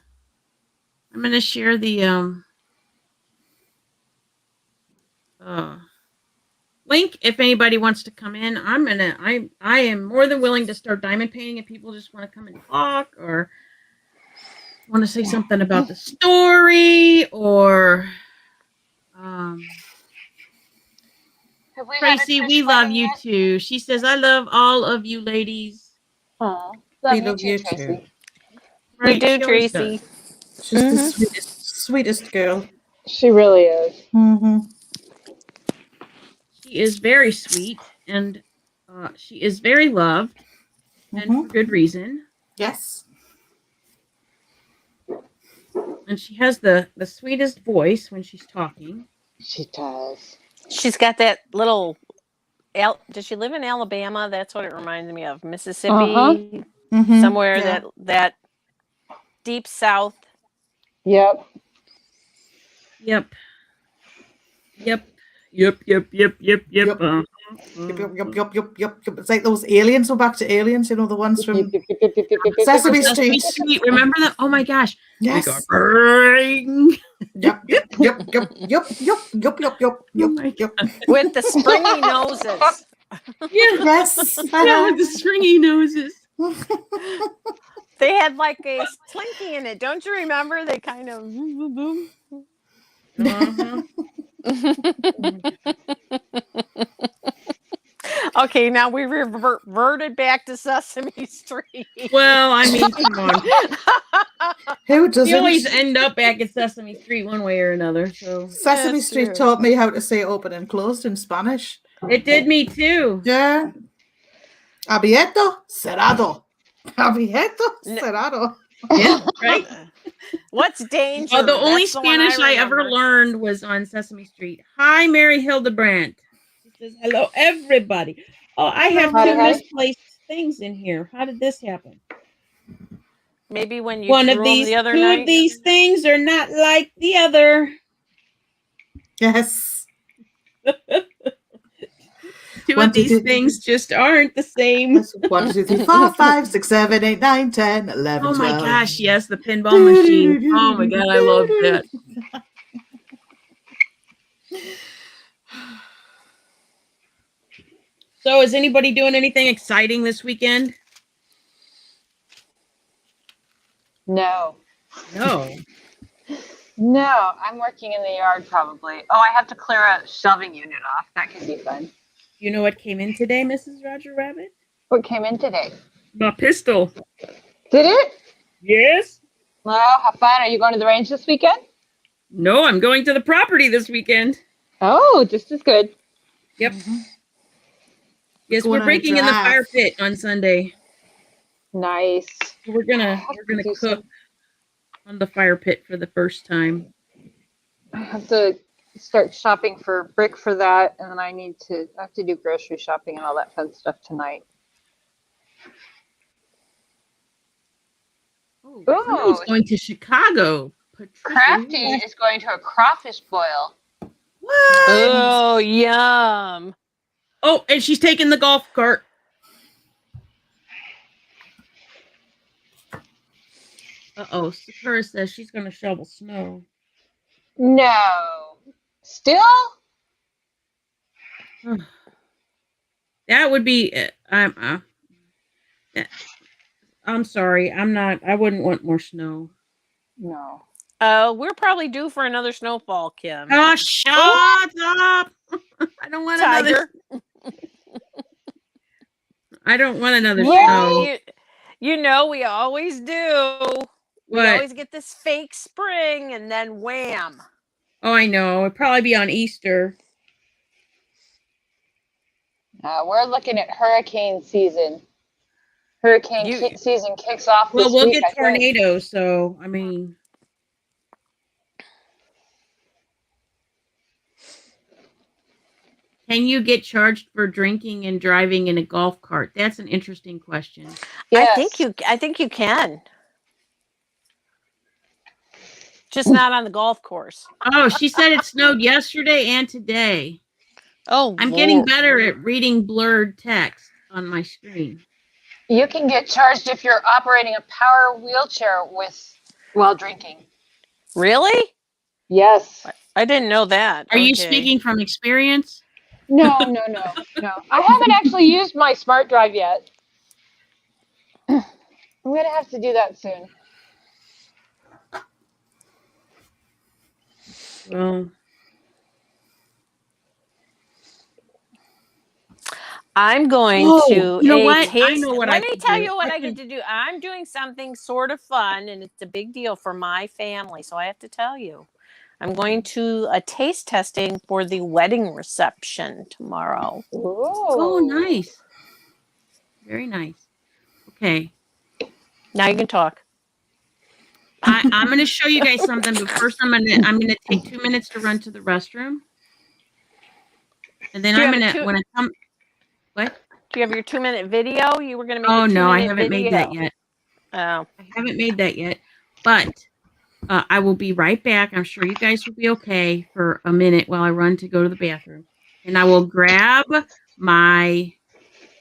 link if anybody wants to come in. I am more than willing to start diamond painting if people just want to come and talk or want to say something about the story or Tracy, we love you too. She says, I love all of you ladies. Love We you love too, you Tracy. too. We Right? do, She always Tracy. does. She's the sweetest girl. She really is. Mm-hmm. She is very sweet and she is very loved and for good reason. Yes. And she has the sweetest voice when she's talking. She does. She's got that little. Does she live in Alabama? That's what it reminds me of. Mississippi, Mm-hmm. somewhere Yeah. that deep south. Yep. Yep. It's like those aliens. Go back to aliens. You know the ones from Sesame Street. Remember them? Oh my gosh. Yes. They go, Yep. With the springy noses. Yes. Yeah, with the stringy noses. They had like a slinky in it. Don't you remember? They kind of. Okay, now we reverted back to Sesame Street. Well, I mean, come on. Who doesn't? You always end up back at Sesame Street one way or another. So Sesame That's Street true. taught me how to say open and closed in Spanish. it did me too. Yeah. Abierto, cerrado. Abierto, cerrado. Yeah, right. What's danger? Oh, the only That's the one Spanish I ever remember. learned was on Sesame Street. Hi, Mary Hildebrandt. She says, hello, everybody. Oh, I have Hi, two hi. misplaced things in here. How did this happen? Maybe when you One threw of them these, the other two night. of these things are not like the other. Yes. Two One, of two, these three. things just aren't the same. 1, 2, 3, 4, 5, 6, 7, 8, 9, 10, 11, Oh my 12. gosh, yes, the pinball machine. Oh my god, I love that. So is anybody doing anything exciting this weekend? No. No. No, I'm working in the yard probably. Oh, I have to clear a shelving unit off. That could be fun. You know what came in today, Mrs. Roger Rabbit? What came in today? My pistol. Did it? Yes. Well, have fun. Are you going to the range this weekend? No, I'm going to the property this weekend. Oh, just as good. Yep. Mhm. Yes, Going we're on a breaking in the drive. fire pit on Sunday. Nice. We're gonna Do cook some- on the fire pit for the first time. I have to start shopping for brick for that, and then I have to do grocery shopping and all that fun stuff tonight. Oh, Ooh. Crow's going to Chicago. Patricia, Crafty you is going to a crawfish boil. What? Oh, yum. Oh, and she's taking the golf cart. Uh-oh, Sakura says she's going to shovel snow. No. Still? That would be. I'm sorry. I wouldn't want more snow. No. We're probably due for another snowfall, Kim. Oh, shut up! I don't want Tiger. I don't want another Really? snow. You know, we always do. We What? always get this fake spring and then wham. Oh, I know. It'd probably be on Easter. We're looking at hurricane season. Season kicks off Well, this we'll week, get I think. tornadoes, so I mean. Can you get charged for drinking and driving in a golf cart? That's an interesting question. Yes. I think you can. Just not on the golf course. Oh, she said it snowed yesterday and today. Oh, I'm getting better at reading blurred text on my screen. You can get charged if you're operating a power wheelchair while drinking. Really? Yes. I didn't know that. Are you speaking from experience? No. I haven't actually used my smart drive yet. I'm going to have to do that soon. Well, I'm going to you know what? taste. I know what I Let me could tell do. you what I I get to do. I'm doing something sort of fun, and it's a big deal for my family. So I have to tell you, I'm going to a taste testing for the wedding reception tomorrow. Ooh. Oh, nice. Very nice. Okay. Now you can talk. I'm going to show you guys something, but first I'm going to take 2 minutes to run to the restroom. And then Do you I'm have going a to, when I come, what? Do you have your 2-minute video? You were going to make Oh, a 2-minute no, I haven't video. made that yet. Oh. I haven't made that yet, but I will be right back. I'm sure you guys will be okay for a minute while I run to go to the bathroom. And I will grab my,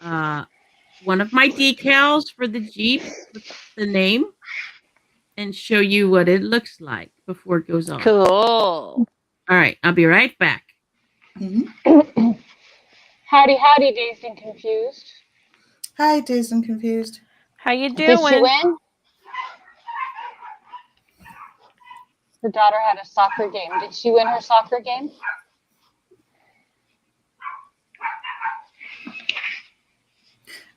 one of my decals for the Jeep with the name and show you what it looks like before it goes on. Cool. All right, I'll be right back. Mhm. Howdy, Dazed and Confused. Hi, Dazed and Confused. How you doing? Did she win? Her daughter had a soccer game. Did she win her soccer game?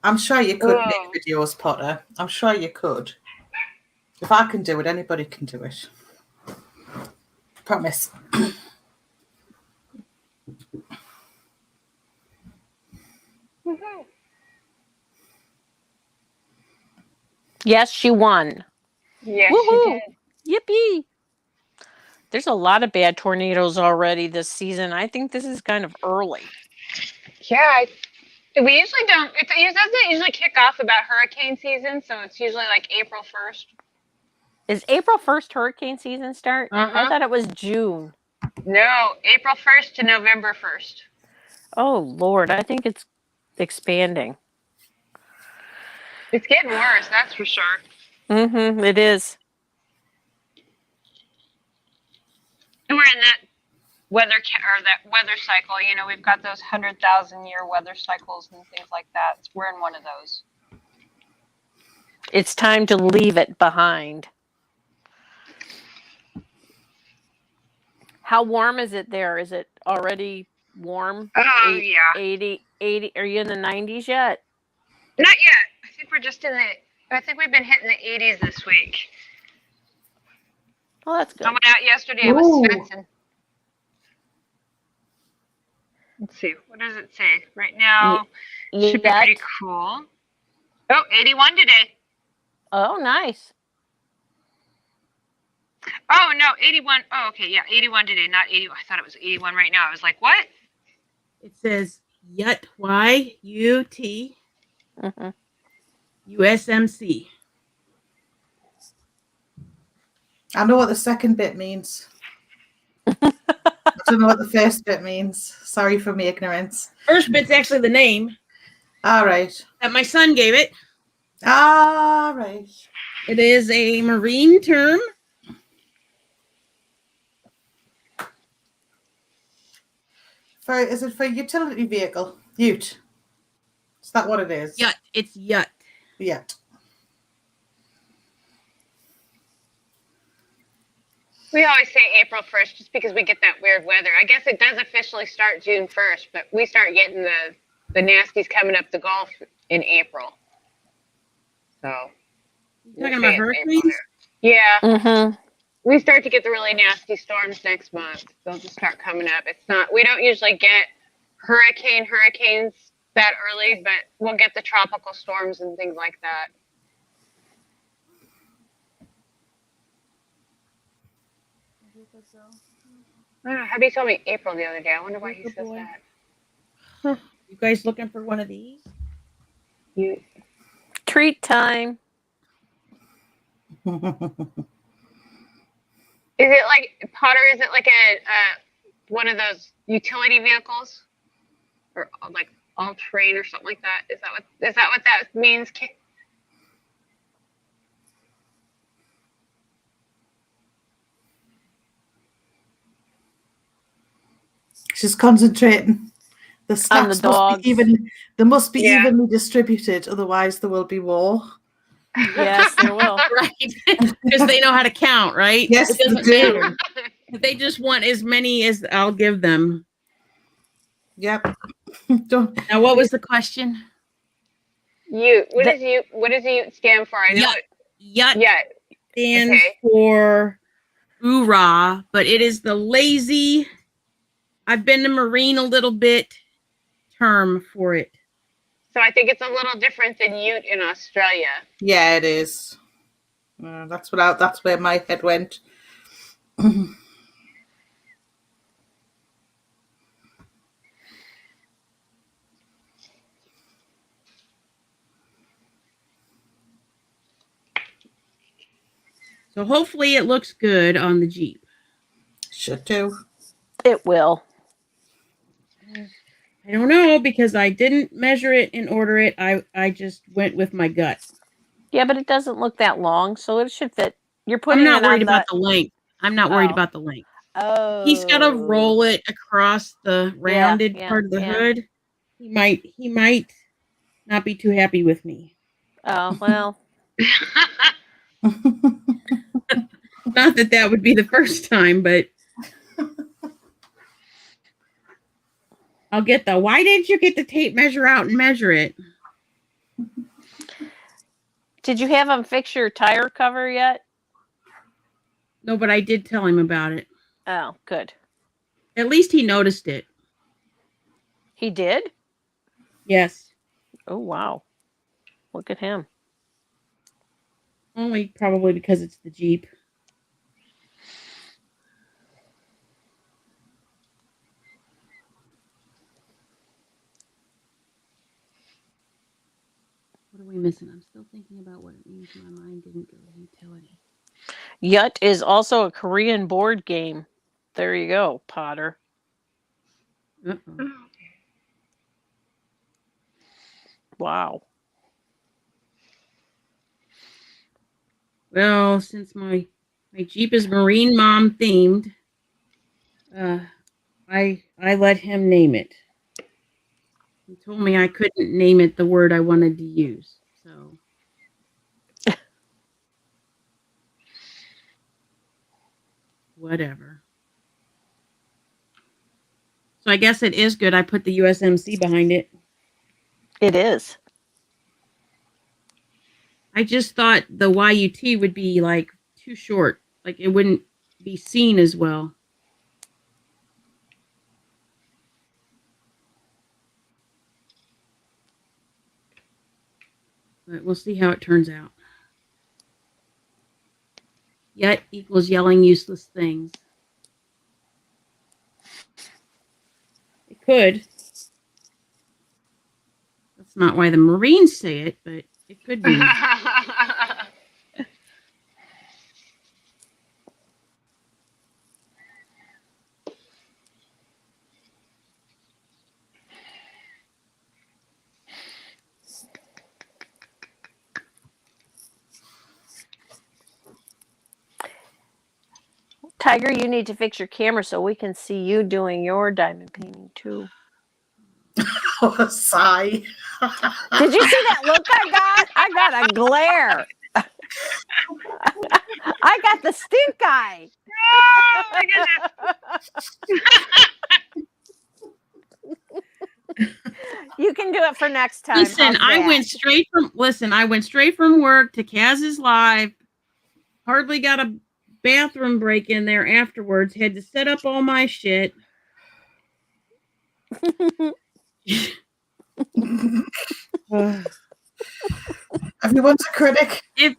I'm sure you could make videos, Potter. I'm sure you could. If I can do it, anybody can do it. Promise. Yes, she won. Yes, Woohoo! she did. Yippee! There's a lot of bad tornadoes already this season. I think this is kind of early. Yeah, we usually don't. It doesn't usually kick off about hurricane season, so it's usually like April 1st. Is April 1st hurricane season start? I thought it was June. No, April 1st to November 1st. Oh, Lord. I think it's expanding. It's getting worse, that's for sure. Mm-hmm. It is. And we're in that weather cycle. You know, we've got those 100,000-year weather cycles and things like that. We're in one of those. It's time to leave it behind. How warm is it there? Is it already warm? Oh, yeah. 80. Are you in the 90s yet? Not yet. I think we're just in the. I think we've been hitting the 80s this week. Oh, that's good. I went out yesterday. It was Ooh. Svensson. Let's see. What does it say? Right now, should be pretty cool. Oh, 81 today. Oh, nice. Oh, no, 81. Oh, okay. Yeah, 81 today, not 80. I thought it was 81 right now. I was like, what? It says Yut, Y-U-T, Mm-hmm. USMC. I know what the second bit means. I don't know what the first bit means. Sorry for my ignorance. First bit's actually the name All right. that my son gave it. All right. It is a marine term. Is it for utility vehicle? Ute. Is that what it is? Yut. It's Yut. Yet. We always say April 1st just because we get that weird weather. I guess it does officially start June 1st, but we start getting the nasties coming up the Gulf in April. So. You're talking about hurricanes? Yeah. Mm-hmm. We start to get the really nasty storms next month. They'll just start coming up. We don't usually get hurricanes that early, but we'll get the tropical storms and things like that. I don't know. Hubby told me April the other day. I wonder why he says that. Huh. You guys looking for one of these? Treat time. Is it like Potter? Is it like a one of those utility vehicles, or like all terrain or something like that? Is that what that means? She's concentrating. The snacks dogs. they must be evenly distributed, otherwise there will be war. Yes, there will. Right. Because they know how to count, right? Yes, it doesn't they do. matter. They just want as many as I'll give them. Yep. Don't. Now, what was the question? Ute. What does Ute stand for? I know Yut Yeah. stands for hoorah, but it is the lazy, I've been to Marine a little bit, term for it. So I think it's a little different than Ute in Australia. Yeah, it is. That's where my head went. So hopefully it looks good on the Jeep. Should do. It will. I don't know because I didn't measure it and order it. I just went with my gut. Yeah, but it doesn't look that long, so it should fit. You're putting I'm not it worried on about the length. I'm not worried about the length. Oh. He's got to roll it across the rounded part of the hood. He might not be too happy with me. Oh, well. Not that would be the first time, but I'll get the, why didn't you get the tape measure out and measure it? Did you have him fix your tire cover yet? No, but I did tell him about it. Oh, good. At least he noticed it. He did? Yes. Oh, wow. Look at him. Only probably because it's the Jeep. What are we missing? I'm still thinking about what it means. My mind didn't go to utility. Yut is also a Korean board game. There you go, Potter. Uh-oh. Wow. Well, since my Jeep is Marine Mom themed, I let him name it. He told me I couldn't name it the word I wanted to use. So whatever. So I guess it is good I put the USMC behind it. It is. I just thought the YUT would be like too short. Like it wouldn't be seen as well. But we'll see how it turns out. Yet equals yelling useless things. It could. That's not why the Marines say it, but it could be. Tiger, you need to fix your camera so we can see you doing your diamond painting too. Oh, sigh. Did you see that look I got? I got a glare. I got the stink eye. Oh my goodness. You can do it for next time. Listen, How's I that? went straight from work to Kaz's live. Hardly got a bathroom break in there afterwards. Had to set up all my shit. Everyone's a critic. If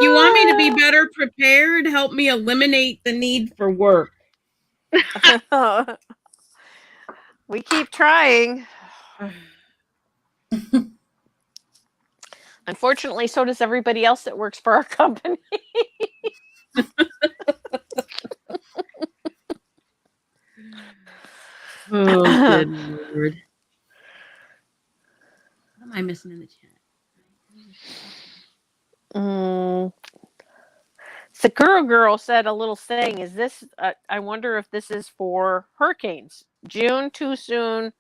you want me to be better prepared, help me eliminate the need for work. We keep trying. Unfortunately, so does everybody else that works for our company. Oh, good Lord. What am I missing in the chat? Sakura Girl said a little saying, is this, I wonder if this is for hurricanes. June, too soon.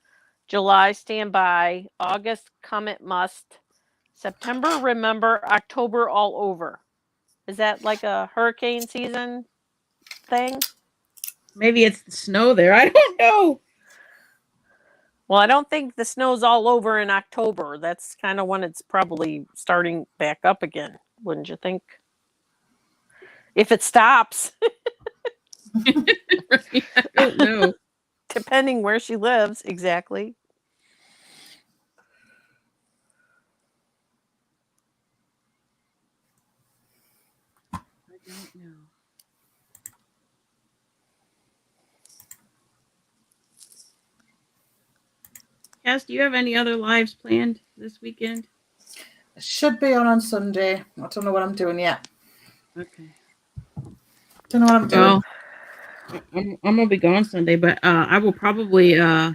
July, stand by. August, come it must. September, remember. October, all over. Is that like a hurricane season thing? Maybe it's the snow there. I don't know. Well, I don't think the snow's all over in October. That's kind of when it's probably starting back up again, wouldn't you think? If it stops. Right, I don't know. Depending where she lives, exactly. I don't know. Cass, do you have any other lives planned this weekend? It should be on Sunday. I don't know what I'm doing yet. Okay. Don't know what I'm doing. Well, I'm gonna be gone Sunday, but I will probably try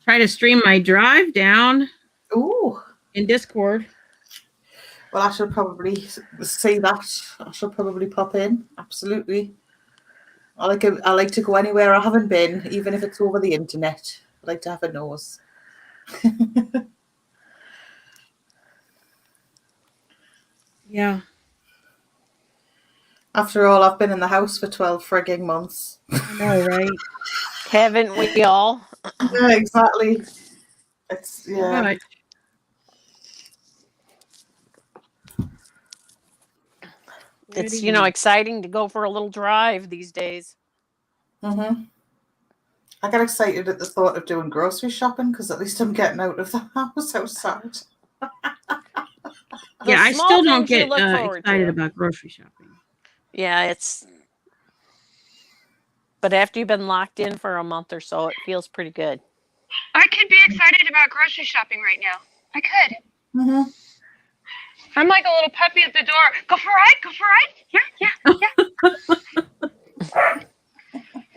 to stream my drive down Ooh. in Discord. Well, I should probably see that. I should probably pop in. Absolutely. I like to go anywhere I haven't been, even if it's over the internet. I like to have a nose. Yeah. After all, I've been in the house for 12 frigging months. I know, right? Haven't we all? Yeah, exactly. It's, yeah. Right. It's, you know, exciting to go for a little drive these days. Mm-hmm. I get excited at the thought of doing grocery shopping because at least I'm getting out of the house outside. Yeah, I still don't things you get look forward excited to. about grocery shopping. Yeah, it's. But after you've been locked in for a month or so, it feels pretty good. I could be excited about grocery shopping right now. I could. Mm-hmm. I'm like a little puppy at the door. Go for a ride? Go for a ride? Yeah.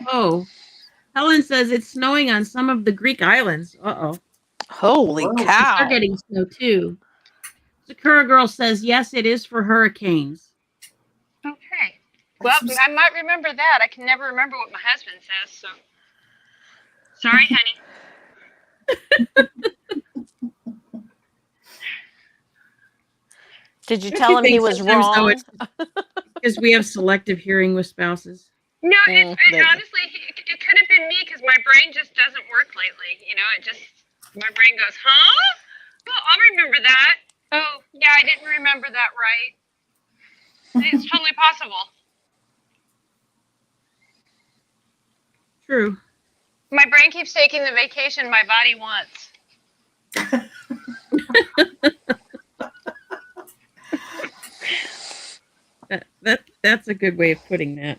Oh, Helen says it's snowing on some of the Greek islands. Uh-oh. Holy Whoa. cow. They're getting snow too. Sakura Girl says, yes, it is for hurricanes. Okay. Well, I might remember that. I can never remember what my husband says, so. Sorry, honey. Did you tell him he was wrong? Because we have selective hearing with spouses. No, honestly, it could have been me because my brain just doesn't work lately. My brain goes, huh? Well, I'll remember that. Oh, yeah, I didn't remember that right. It's totally possible. True. My brain keeps taking the vacation my body wants. That's a good way of putting that.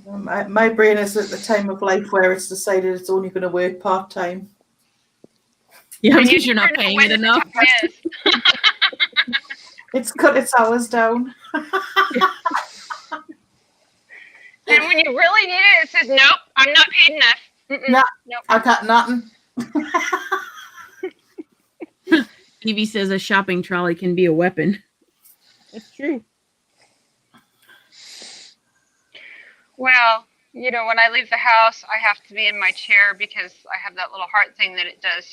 My brain is at the time of life where it's decided it's only going to work part-time. Yeah, And because you're not paying it enough. It's cut its hours down. And when you really need it, it says, nope, I'm not paid enough. Nah, Nope. I got nothing. Evie says a shopping trolley can be a weapon. That's true. Well, when I leave the house, I have to be in my chair because I have that little heart thing that it does,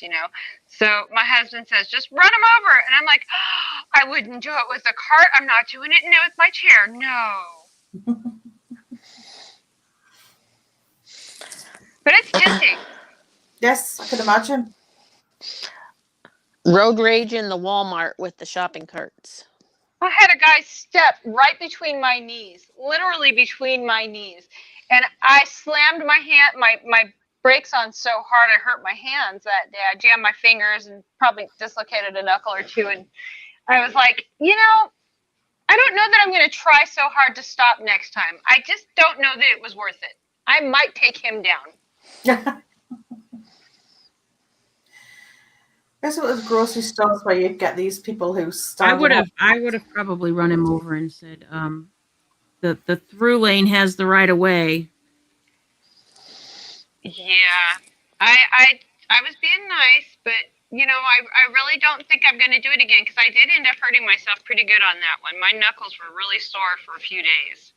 So my husband says, just run him over. And I'm like, oh, I wouldn't do it with a cart. I'm not doing it with my chair. No. But it's tempting. Yes, I can imagine. Road rage in the Walmart with the shopping carts. I had a guy step right between my knees, literally between my knees. And I slammed my brakes on so hard I hurt my hands that day. I jammed my fingers and probably dislocated a knuckle or two. And I was like, I don't know that I'm going to try so hard to stop next time. I just don't know that it was worth it. I might take him down. Guess it was grocery stores where you get these people who stand. I would have probably run him over and said, the through lane has the right of way. Yeah, I was being nice, but I really don't think I'm going to do it again because I did end up hurting myself pretty good on that one. My knuckles were really sore for a few days.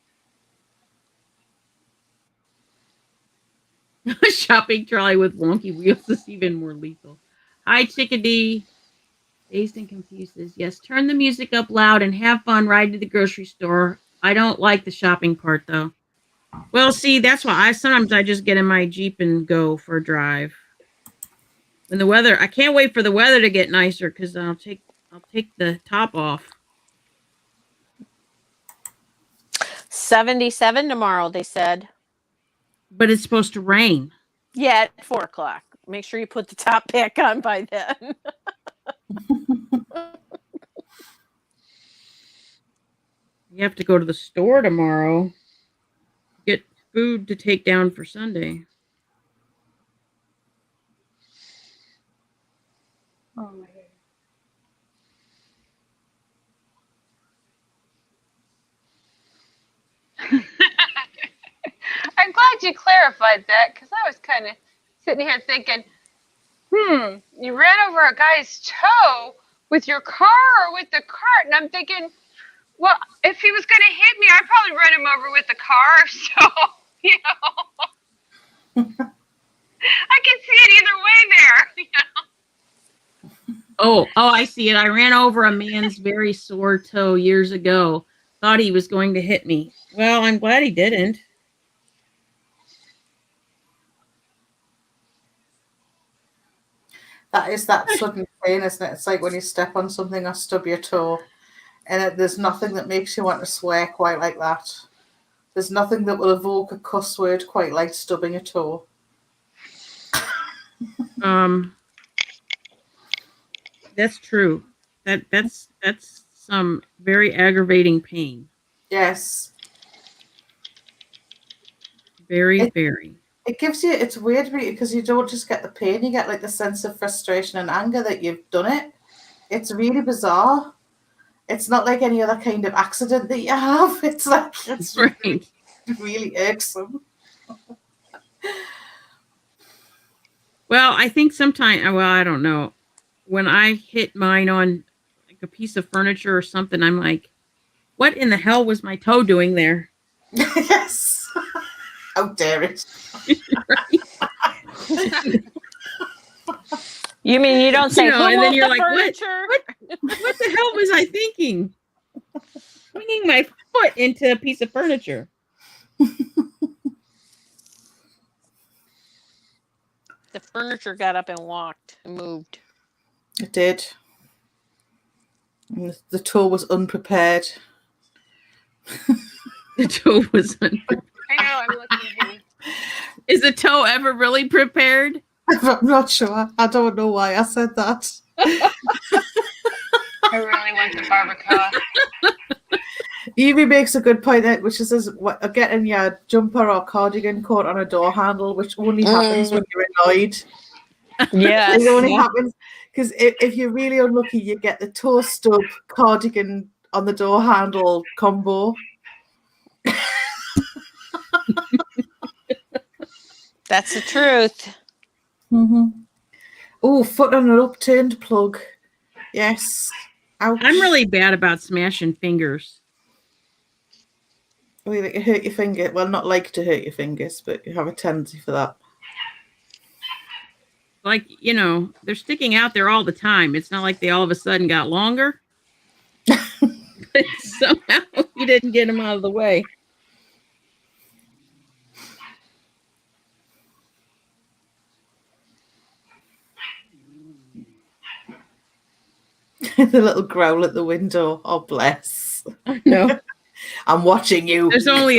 A shopping trolley with wonky wheels is even more lethal. Hi, Chickadee. Dazed and confused says, yes, turn the music up loud and have fun ride to the grocery store. I don't like the shopping part, though. Well, see, that's why sometimes I just get in my Jeep and go for a drive. When I can't wait for the weather to get nicer because I'll take the top off. 77 tomorrow, they said. But it's supposed to rain. Yeah, at 4 o'clock. Make sure you put the top back on by then. You have to go to the store tomorrow. Get food to take down for Sunday. Oh my God. I'm glad you clarified that because I was kind of sitting here thinking, you ran over a guy's toe with your car or with the cart? And I'm thinking, well, if he was going to hit me, I'd probably run him over with the car. So, I can see it either way there. Oh, I see it. I ran over a man's very sore toe years ago. Thought he was going to hit me. Well, I'm glad he didn't. That is that sudden pain, isn't it? It's like when you step on something or stub your toe, and there's nothing that makes you want to swear quite like that. There's nothing that will evoke a cuss word quite like stubbing a toe. That's true. That's some very aggravating pain. Yes. Very. It gives you, it's weird because you don't just get the pain, you get like the sense of frustration and anger that you've done it. It's really bizarre. It's not like any other kind of accident that you have. It's like, it's right. really irksome. Well, I think sometimes, I don't know. When I hit mine on like a piece of furniture or something, I'm like, what in the hell was my toe doing there? Yes. How dare it? You mean you don't say, and then you're like, furniture? What the hell was I thinking? Swinging my foot into a piece of furniture. The furniture got up and walked and moved. It did. And the toe was unprepared. The toe was unprepared. I know, I'm looking at him. Is the toe ever really prepared? I'm not sure. I don't know why I said that. I really want the barbacoa. Evie makes a good point, which is getting your jumper or cardigan caught on a door handle, which only happens when you're annoyed. Yes. It only happens because if you're really unlucky, you get the toe stub cardigan on the door handle combo. That's the truth. Mm-hmm. Oh, foot on an upturned plug. Yes. Ouch. I'm really bad about smashing fingers. Oh, you hurt your finger. Well, not like to hurt your fingers, but you have a tendency for that. Like, you know, they're sticking out there all the time. It's not like they all of a sudden got longer. But somehow you didn't get them out of the way. The little growl at the window. Oh, bless. No. I'm watching you. There's only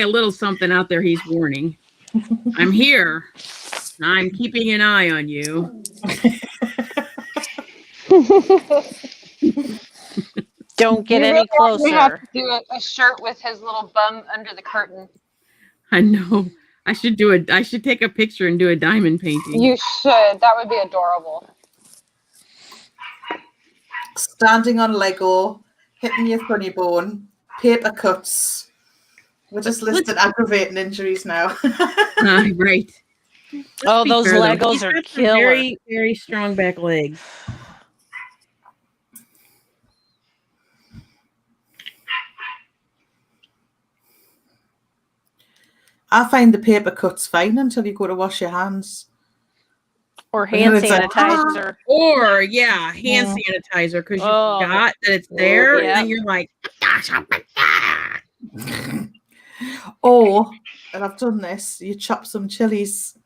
a little something out there he's warning. I'm here. I'm keeping an eye on you. Don't get any We have closer. to do a shirt with his little bum under the curtain. I know. I should take a picture and do a diamond painting. You should. That would be adorable. Standing on Lego, hitting your funny bone, paper cuts. We're just listed aggravating injuries now. Right. Oh, those Fair, though. Legos He's are got some killer. very, very strong back legs. I find the paper cuts fine until you go to wash your hands. Or hand It's like, sanitizer. Or hand sanitizer because you Oh. forgot that it's there, Yeah. and you're like, Or, and I've done this, you chop some chilies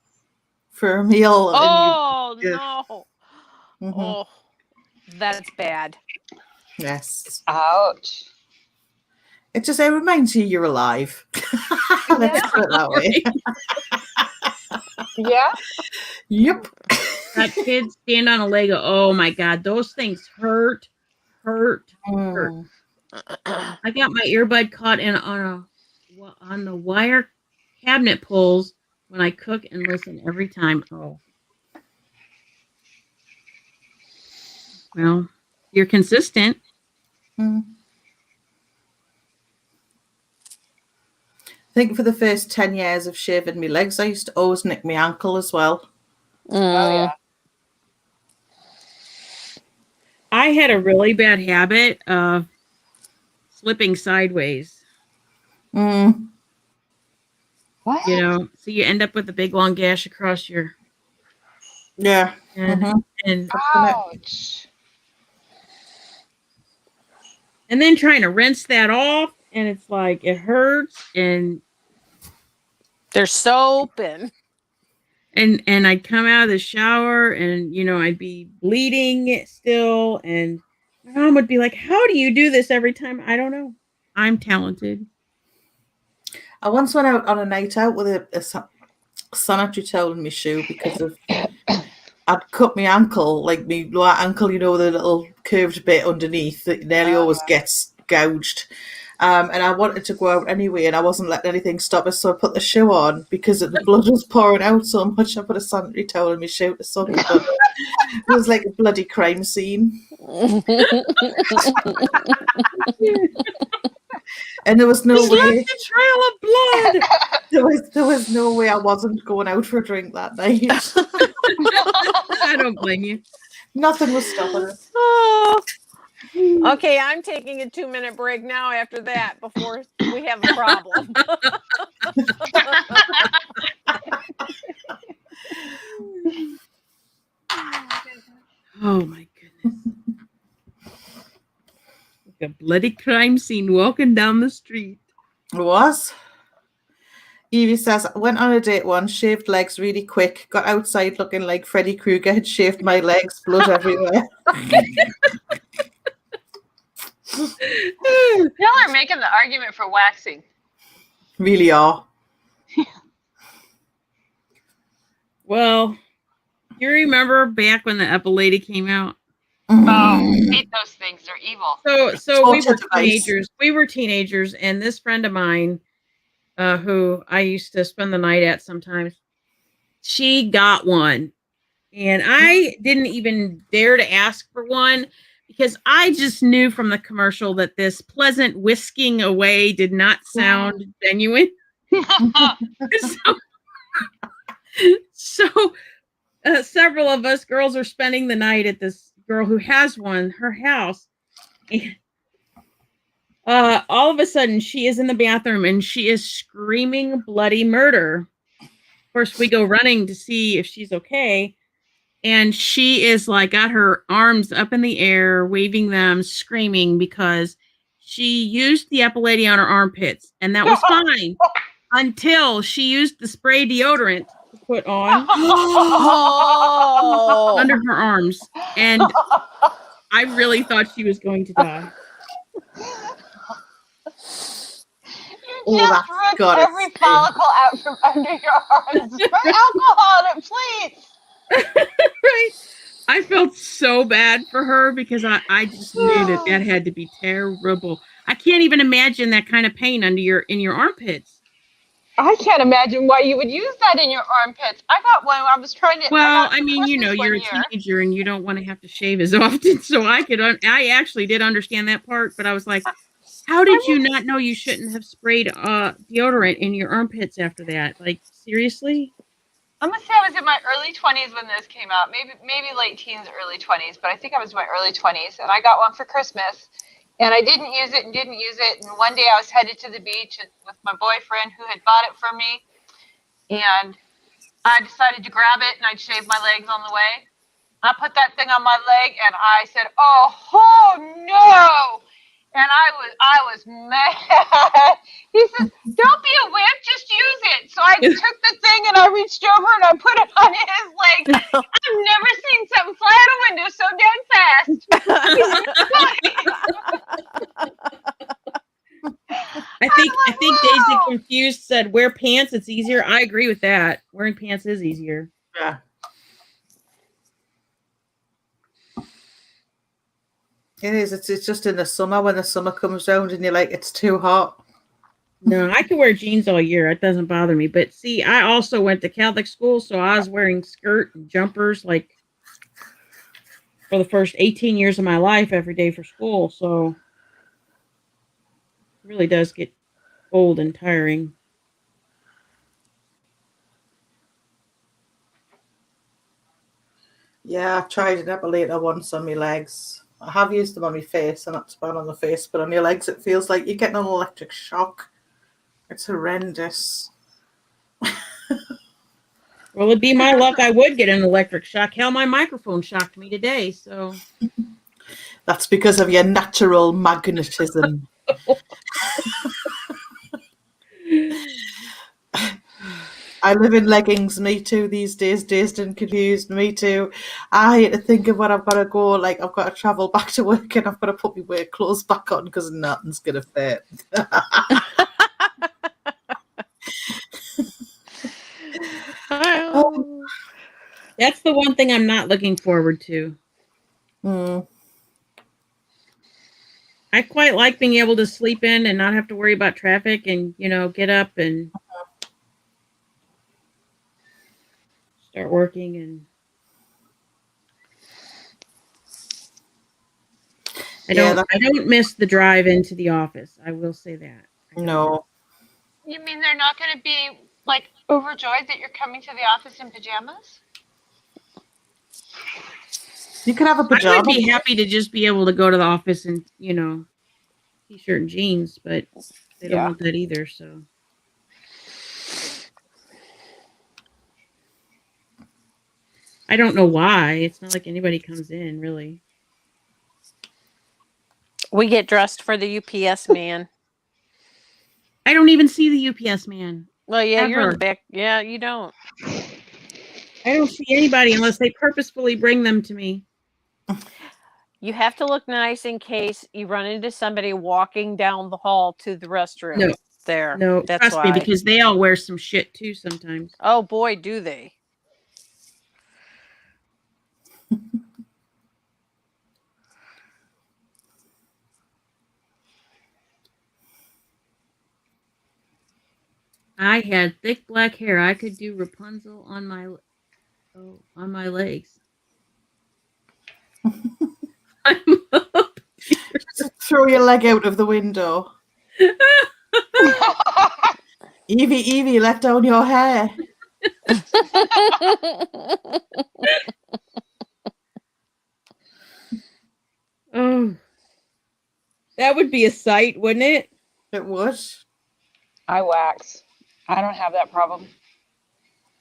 for a meal. Oh, Yeah. no. Mhm. Oh, that's bad. Yes. Ouch. It reminds you you're alive. Let's put it that way. Yeah? Yep. that kid stand on a Lego. Oh my God, those things hurt. Mm. I got my earbud caught on the wire cabinet pulls when I cook and listen every time. Oh. Well, you're consistent. Mm. I think for the first 10 years of shaving my legs, I used to always nick my ankle as well. Oh, yeah. I had a really bad habit of slipping sideways. Mm. What? You know, so you end up with a big long gash across your Yeah. head, Mhm. and Ouch. then trying to rinse that off, and it's like it hurts, and There's soap and I'd come out of the shower, and you know I'd be bleeding still, and my mom would be like, "How do you do this every time?" I don't know. I'm talented. I once went out on a night out with a sanitary towel in my shoe because of I'd cut my ankle, like my lower ankle, you know, the little curved bit underneath that nearly always gets gouged. And I wanted to go out anyway, and I wasn't letting anything stop us, so I put the shoe on because the blood was pouring out so much. I put a sanitary towel in my shoe to soak it up. It was like a bloody crime scene. And there was no Just way. left a trail of blood. There was no way I wasn't going out for a drink that night. I don't blame you. Nothing was stopping us. Oh. Okay, I'm taking a 2-minute break now after that before we have a problem. Oh my goodness. Like a bloody crime scene walking down the street. It was. Evie says, went on a date once, shaved legs really quick, got outside looking like Freddy Krueger, had shaved my legs, blood everywhere. Y'all are making the argument for waxing. Really are. Well, you remember back when the Epilady came out? Oh, I hate those things. They're evil. So we Torture were device. teenagers. We were teenagers, and this friend of mine, who I used to spend the night at sometimes, she got one, and I didn't even dare to ask for one because I just knew from the commercial that this pleasant whisking away did not sound genuine. So several of us girls are spending the night at this girl who has one, her house. And all of a sudden, she is in the bathroom and she is screaming bloody murder. Of course, we go running to see if she's okay. And she is like, got her arms up in the air, waving them, screaming because she used the Epilady on her armpits. And that was fine until she used the spray deodorant to put on Oh. under her arms. And I really thought she was going to die. You Oh, just that's ripped gotta every sting. follicle out from under your arms. Put alcohol in it, please. Right? I felt so bad for her because I just knew that had to be terrible. I can't even imagine that kind of pain in your armpits. I can't imagine why you would use that in your armpits. I got one when I was trying to. Well, I mean, you're a teenager and you don't want to have to shave as often. So I actually did understand that part, but I was like, how did you not know you shouldn't have sprayed deodorant in your armpits after that? Like, seriously? I'm gonna say I was in my early 20s when this came out. Maybe late teens, early 20s, but I think I was in my early 20s, and I got one for Christmas. And I didn't use it. And one day I was headed to the beach with my boyfriend who had bought it for me. And I decided to grab it and I'd shave my legs on the way. I put that thing on my leg and I said, oh no. And I was mad. He says, don't be a wimp, just use it. So I took the thing and I reached over and I put it on his leg. I've never seen something fly out a window so damn fast. I think Daisy Confused said wear pants, it's easier. I agree with that. Wearing pants is easier. Yeah. It is. It's just in the summer when the summer comes round and you're like, it's too hot. No, I can wear jeans all year. It doesn't bother me. But see, I also went to Catholic school, so I was wearing skirt and jumpers like for the first 18 years of my life every day for school. So it really does get old and tiring. Yeah, I've tried an epilator once on my legs. I have used them on my face, and that's bad on the face, but on your legs it feels like you're getting an electric shock. It's horrendous. Well, it'd be my luck I would get an electric shock. Hell, my microphone shocked me today, so... That's because of your natural magnetism. I live in leggings, me too, these days, dazed and confused, me too. I hate to think of when I've got to go, like I've got to travel back to work and I've got to put my work clothes back on because nothing's going to fit. That's the one thing I'm not looking forward to. I quite like being able to sleep in and not have to worry about traffic and, get up and start working. And I don't miss the drive into the office. I will say that. No. You mean they're not going to be like overjoyed that you're coming to the office in pajamas? You could have a pajama. I would be happy to just be able to go to the office and, t-shirt and jeans, but they don't want that either, so. I don't know why. It's not like anybody comes in, really. We get dressed for the UPS man. I don't even see the UPS man. Well, yeah, you're in Ever. the back. Yeah, you don't. I don't see anybody unless they purposefully bring them to me. You have to look nice in case you run into somebody walking down the hall to the restroom. No. There. No, That's trust me, why. because they all wear some shit too sometimes. Oh boy, do they. I had thick black hair. I could do Rapunzel on my legs. I'm up. Just throw your leg out of the window. Evie, let down your hair. Oh, that would be a sight, wouldn't it? It would. I wax. I don't have that problem.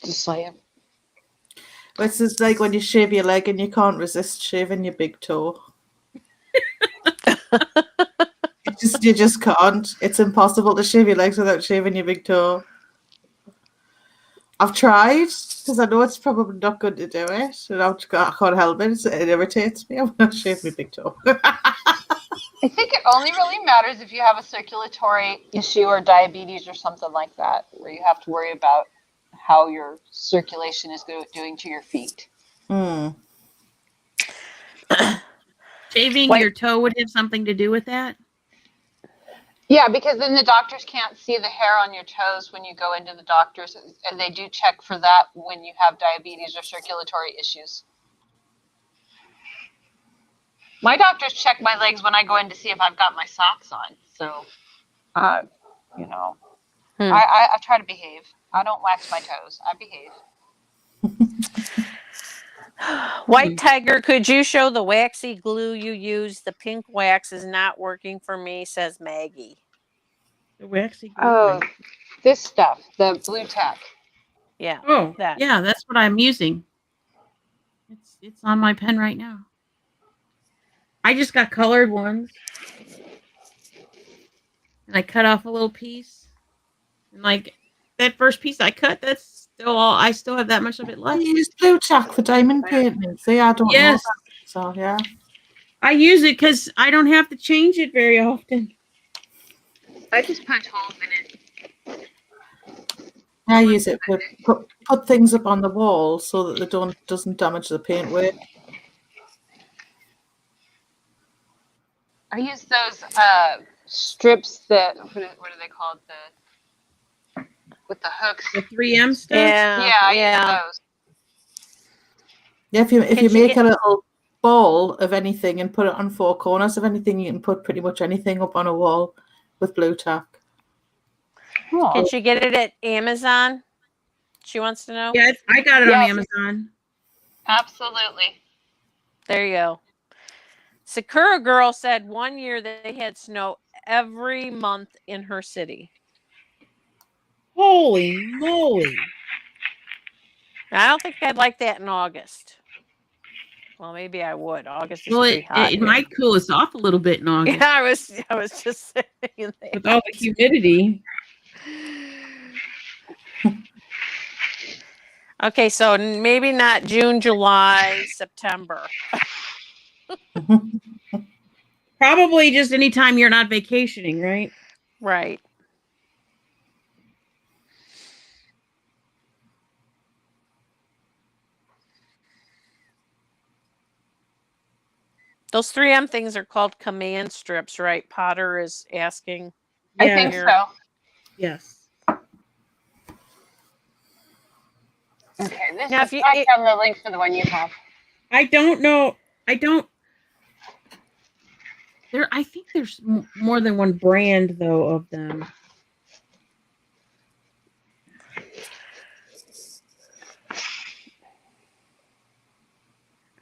Just saying. It's just like when you shave your leg and you can't resist shaving your big toe. You just can't. It's impossible to shave your legs without shaving your big toe. I've tried because I know it's probably not good to do it, and I can't help it. It irritates me. I'm going to shave my big toe. I think it only really matters if you have a circulatory issue or diabetes or something like that, where you have to worry about how your circulation is doing to your feet. Shaving Wait. your toe would have something to do with that? Yeah, because then the doctors can't see the hair on your toes when you go into the doctors, and they do check for that when you have diabetes or circulatory issues. My doctors check my legs when I go in to see if I've got my socks on. So, you know, I try to behave. I don't wax my toes. I behave. WhiteTiger, could you show the waxy glue you use? The pink wax is not working for me, says Maggie. The waxy glue. Oh, this stuff, the blue tack. Yeah. Oh, that. yeah, that's what I'm using. It's on my pen right now. I just got colored ones. And I cut off a little piece. And like that first piece I cut, that's still all I still have that much of it I left. use blue tack for diamond painting. See, I don't know Yes. that. So yeah. I use it because I don't have to change it very often. I just punch holes in it. I use it to put things up on the wall so that doesn't damage the paintwork. I use those strips that what are they called? With the hooks. The 3M stuff. Yeah. I use those. Yeah, if Can you she make get- a little ball of anything and put it on four corners of anything, you can put pretty much anything up on a wall with blue tack. Can she get it at Amazon? She wants to know. Yeah, I got it on Yes. Amazon. Absolutely. There you go. Sakura Girl said one year they had snow every month in her city. Holy moly. I don't think I'd like that in August. Well, maybe I would. August is Well, pretty hot. it might cool us off a little bit in August. Yeah, I was just saying that. With all the humidity. Okay, so maybe not June, July, September. Probably just anytime you're not vacationing, right? Right. Those 3M things are called command strips, right? Potter is asking. I think so. Yes. Okay, this Now, is, if you- I have the link for the one you have. I don't know. I think there's more than one brand, though, of them.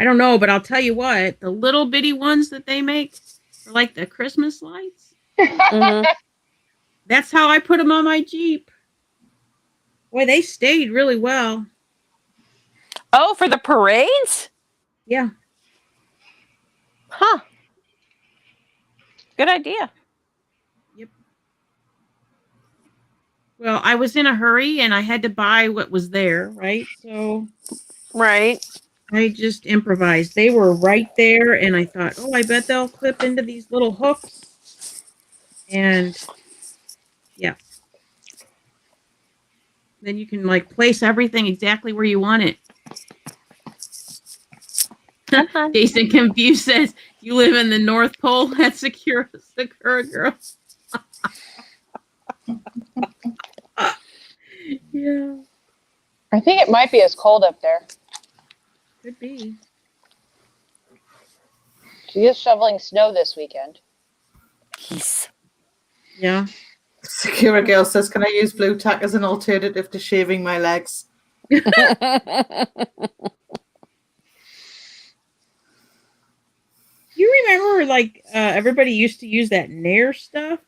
I don't know, but I'll tell you what. The little bitty ones that they make are like the Christmas lights. Mhm. That's how I put them on my Jeep. Boy, they stayed really well. Oh, for the parades? Yeah. Huh. Good idea. Well, I was in a hurry and I had to buy what was there, right? So Right. I just improvised. They were right there, and I thought, oh, I bet they'll clip into these little hooks. And yeah, then you can like place everything exactly where you want it. Jason Confused says, you live in the North Pole? That's Sakura girl. Yeah, I think it might be as cold up there. could be. She is shoveling snow this weekend. Yes. Yeah. Sakura Girl says, can I use blue tack as an alternative to shaving my legs? You remember, like, everybody used to use that Nair stuff?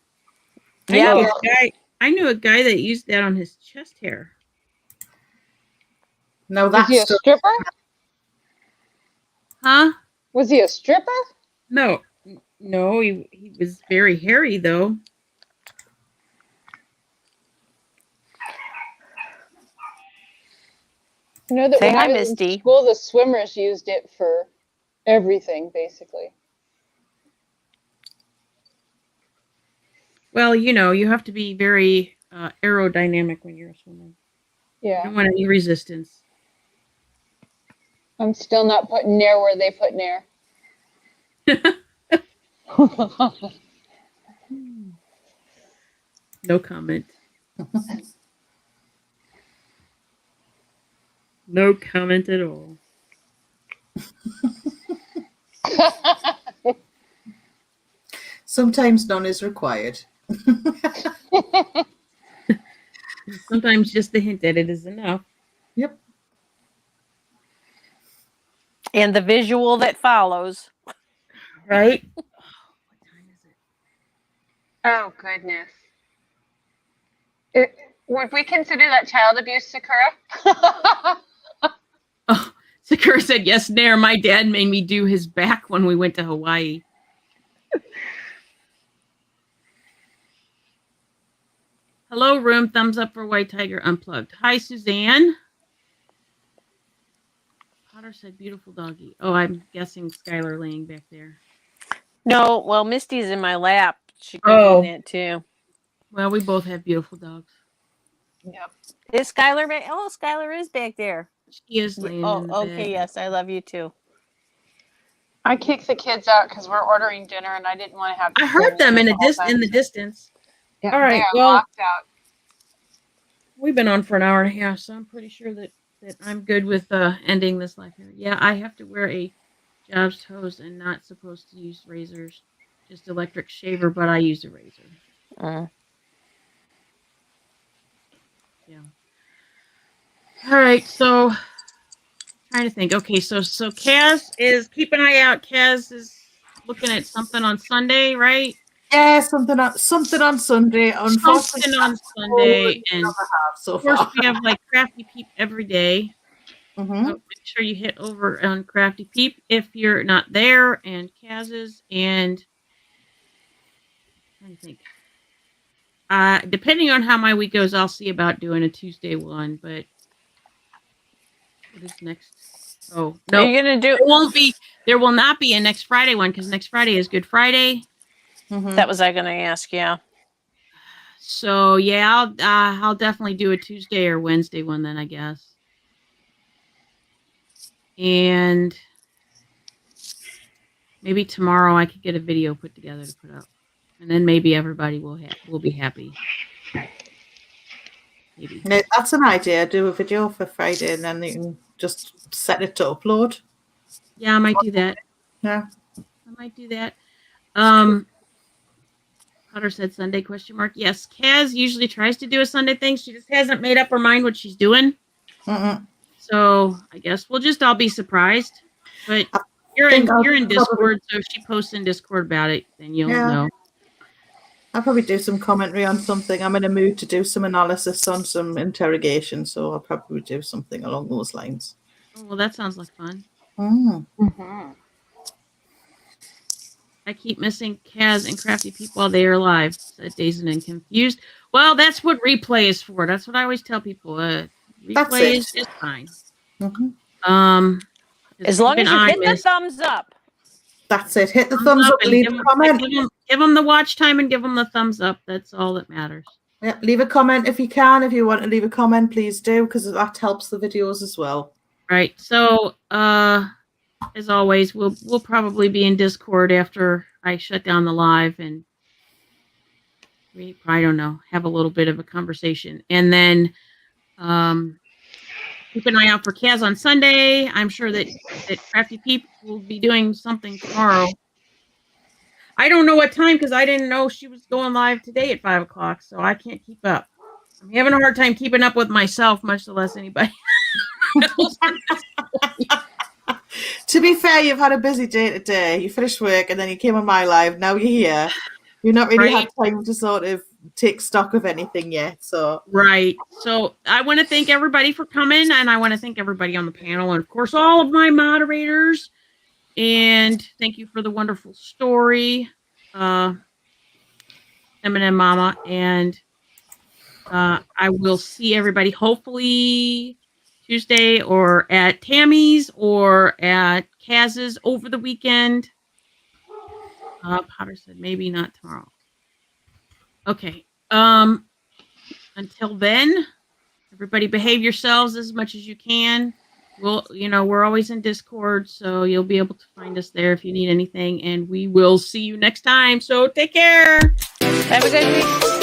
Yeah. I knew a guy that used that on his chest hair. No, Was he a that's stripper? Huh? Was he a stripper? No. No, he was very hairy, though. You know that Say when hi, I was Misty. in school, the swimmers used it for everything, basically. Well, you have to be very aerodynamic when you're a swimmer. You Yeah. don't want any resistance. I'm still not putting Nair where they put Nair. No comment. No comment at all. sometimes none is required. Sometimes just a hint at it is enough. Yep. And the visual that follows. Right? What time is it? Oh, goodness. Would we consider that child abuse, Sakura? Oh, Sakura said, yes, Nair. My dad made me do his back when we went to Hawaii. Hello, room. Thumbs up for WhiteTiger Unplugged. Hi, Suzanne. Potter said, beautiful doggy. Oh, I'm guessing Skylar laying back there. No, well, Misty's in my lap. She could Oh. be that too. Well, we both have beautiful dogs. Yep. Is Skylar back? Oh, Skylar is back there. She is laying in Oh, the okay. bed. Yes, I love you too. I kicked the kids out because we're ordering dinner, and I didn't want to have. I heard them in the whole in the time. distance. Yeah, All right, they are well- locked out. We've been on for an hour and a half, so I'm pretty sure that I'm good with ending this live here. Yeah, I have to wear a Jobs hose and not supposed to use razors, just electric shaver, but I use a razor. Yeah. All right, so trying to think. Okay, so Kaz is keep an eye out. Kaz is looking at something on Sunday, right? Yeah, something on Sunday. Unfortunately, Something on Sunday, and so of course far. we have like Crafty Peep every day. Mhm. Make sure you hit over on Crafty Peep if you're not there, and Kaz's, and I'm trying to think. Depending on how my week goes, I'll see about doing a Tuesday one. But what is next? Oh Are no, you gonna do? there won't be. There will not be a next Friday one because next Friday is Good Friday. Mhm. That was I gonna ask. Yeah. So yeah, I'll definitely do a Tuesday or Wednesday one then, I guess. And maybe tomorrow I could get a video put together to put up, and then maybe everybody will be happy. Maybe. Yeah, that's an idea. Do a video for Friday, and then you can just set it to upload. Yeah, I might do that. Yeah. I might do that. Potter said Sunday question mark. Yes, Kaz usually tries to do a Sunday thing. She just hasn't made up her mind what she's doing. Mm-mm. So I guess we'll just all be surprised. But you're in Discord, so if she posts in Discord about it, then you'll know. I'll probably do some commentary on something. I'm in a mood to do some analysis on some interrogation, so I'll probably do something along those lines. Oh, well, that sounds like fun. Mm. Mm-hmm. I keep missing Kaz and Crafty Peep while they are alive, said Dazed and Confused. Well, that's what replay is for. That's what I always tell people. That's Replay it. is fine. Mhm. As long as you hit the thumbs up. That's it. Hit the thumbs up, and leave a comment. Give them the watch time and give them the thumbs up. That's all that matters. Yeah, leave a comment if you can. If you want to leave a comment, please do, because that helps the videos as well. Right. So, as always, we'll probably be in Discord after I shut down the live, and we, I don't know, have a little bit of a conversation, and then keep an eye out for Kaz on Sunday. I'm sure that Crafty Peep will be doing something tomorrow. I don't know what time because I didn't know she was going live today at 5 o'clock, so I can't keep up. I'm having a hard time keeping up with myself, much less anybody else. To be fair, you've had a busy day today. You finished work and then you came on my live. Now you're here. You've not really had time to sort of take stock of anything yet. So right. So I want to thank everybody for coming, and I want to thank everybody on the panel, and of course all of my moderators. And thank you for the wonderful story, Eminem Mama. And I will see everybody hopefully Tuesday or at Tammy's or at Kaz's over the weekend. Potter said maybe not tomorrow. Okay. Until then, everybody behave yourselves as much as you can. We're always in Discord, so you'll be able to find us there if you need anything, and we will see you next time. So take care. Have a good week.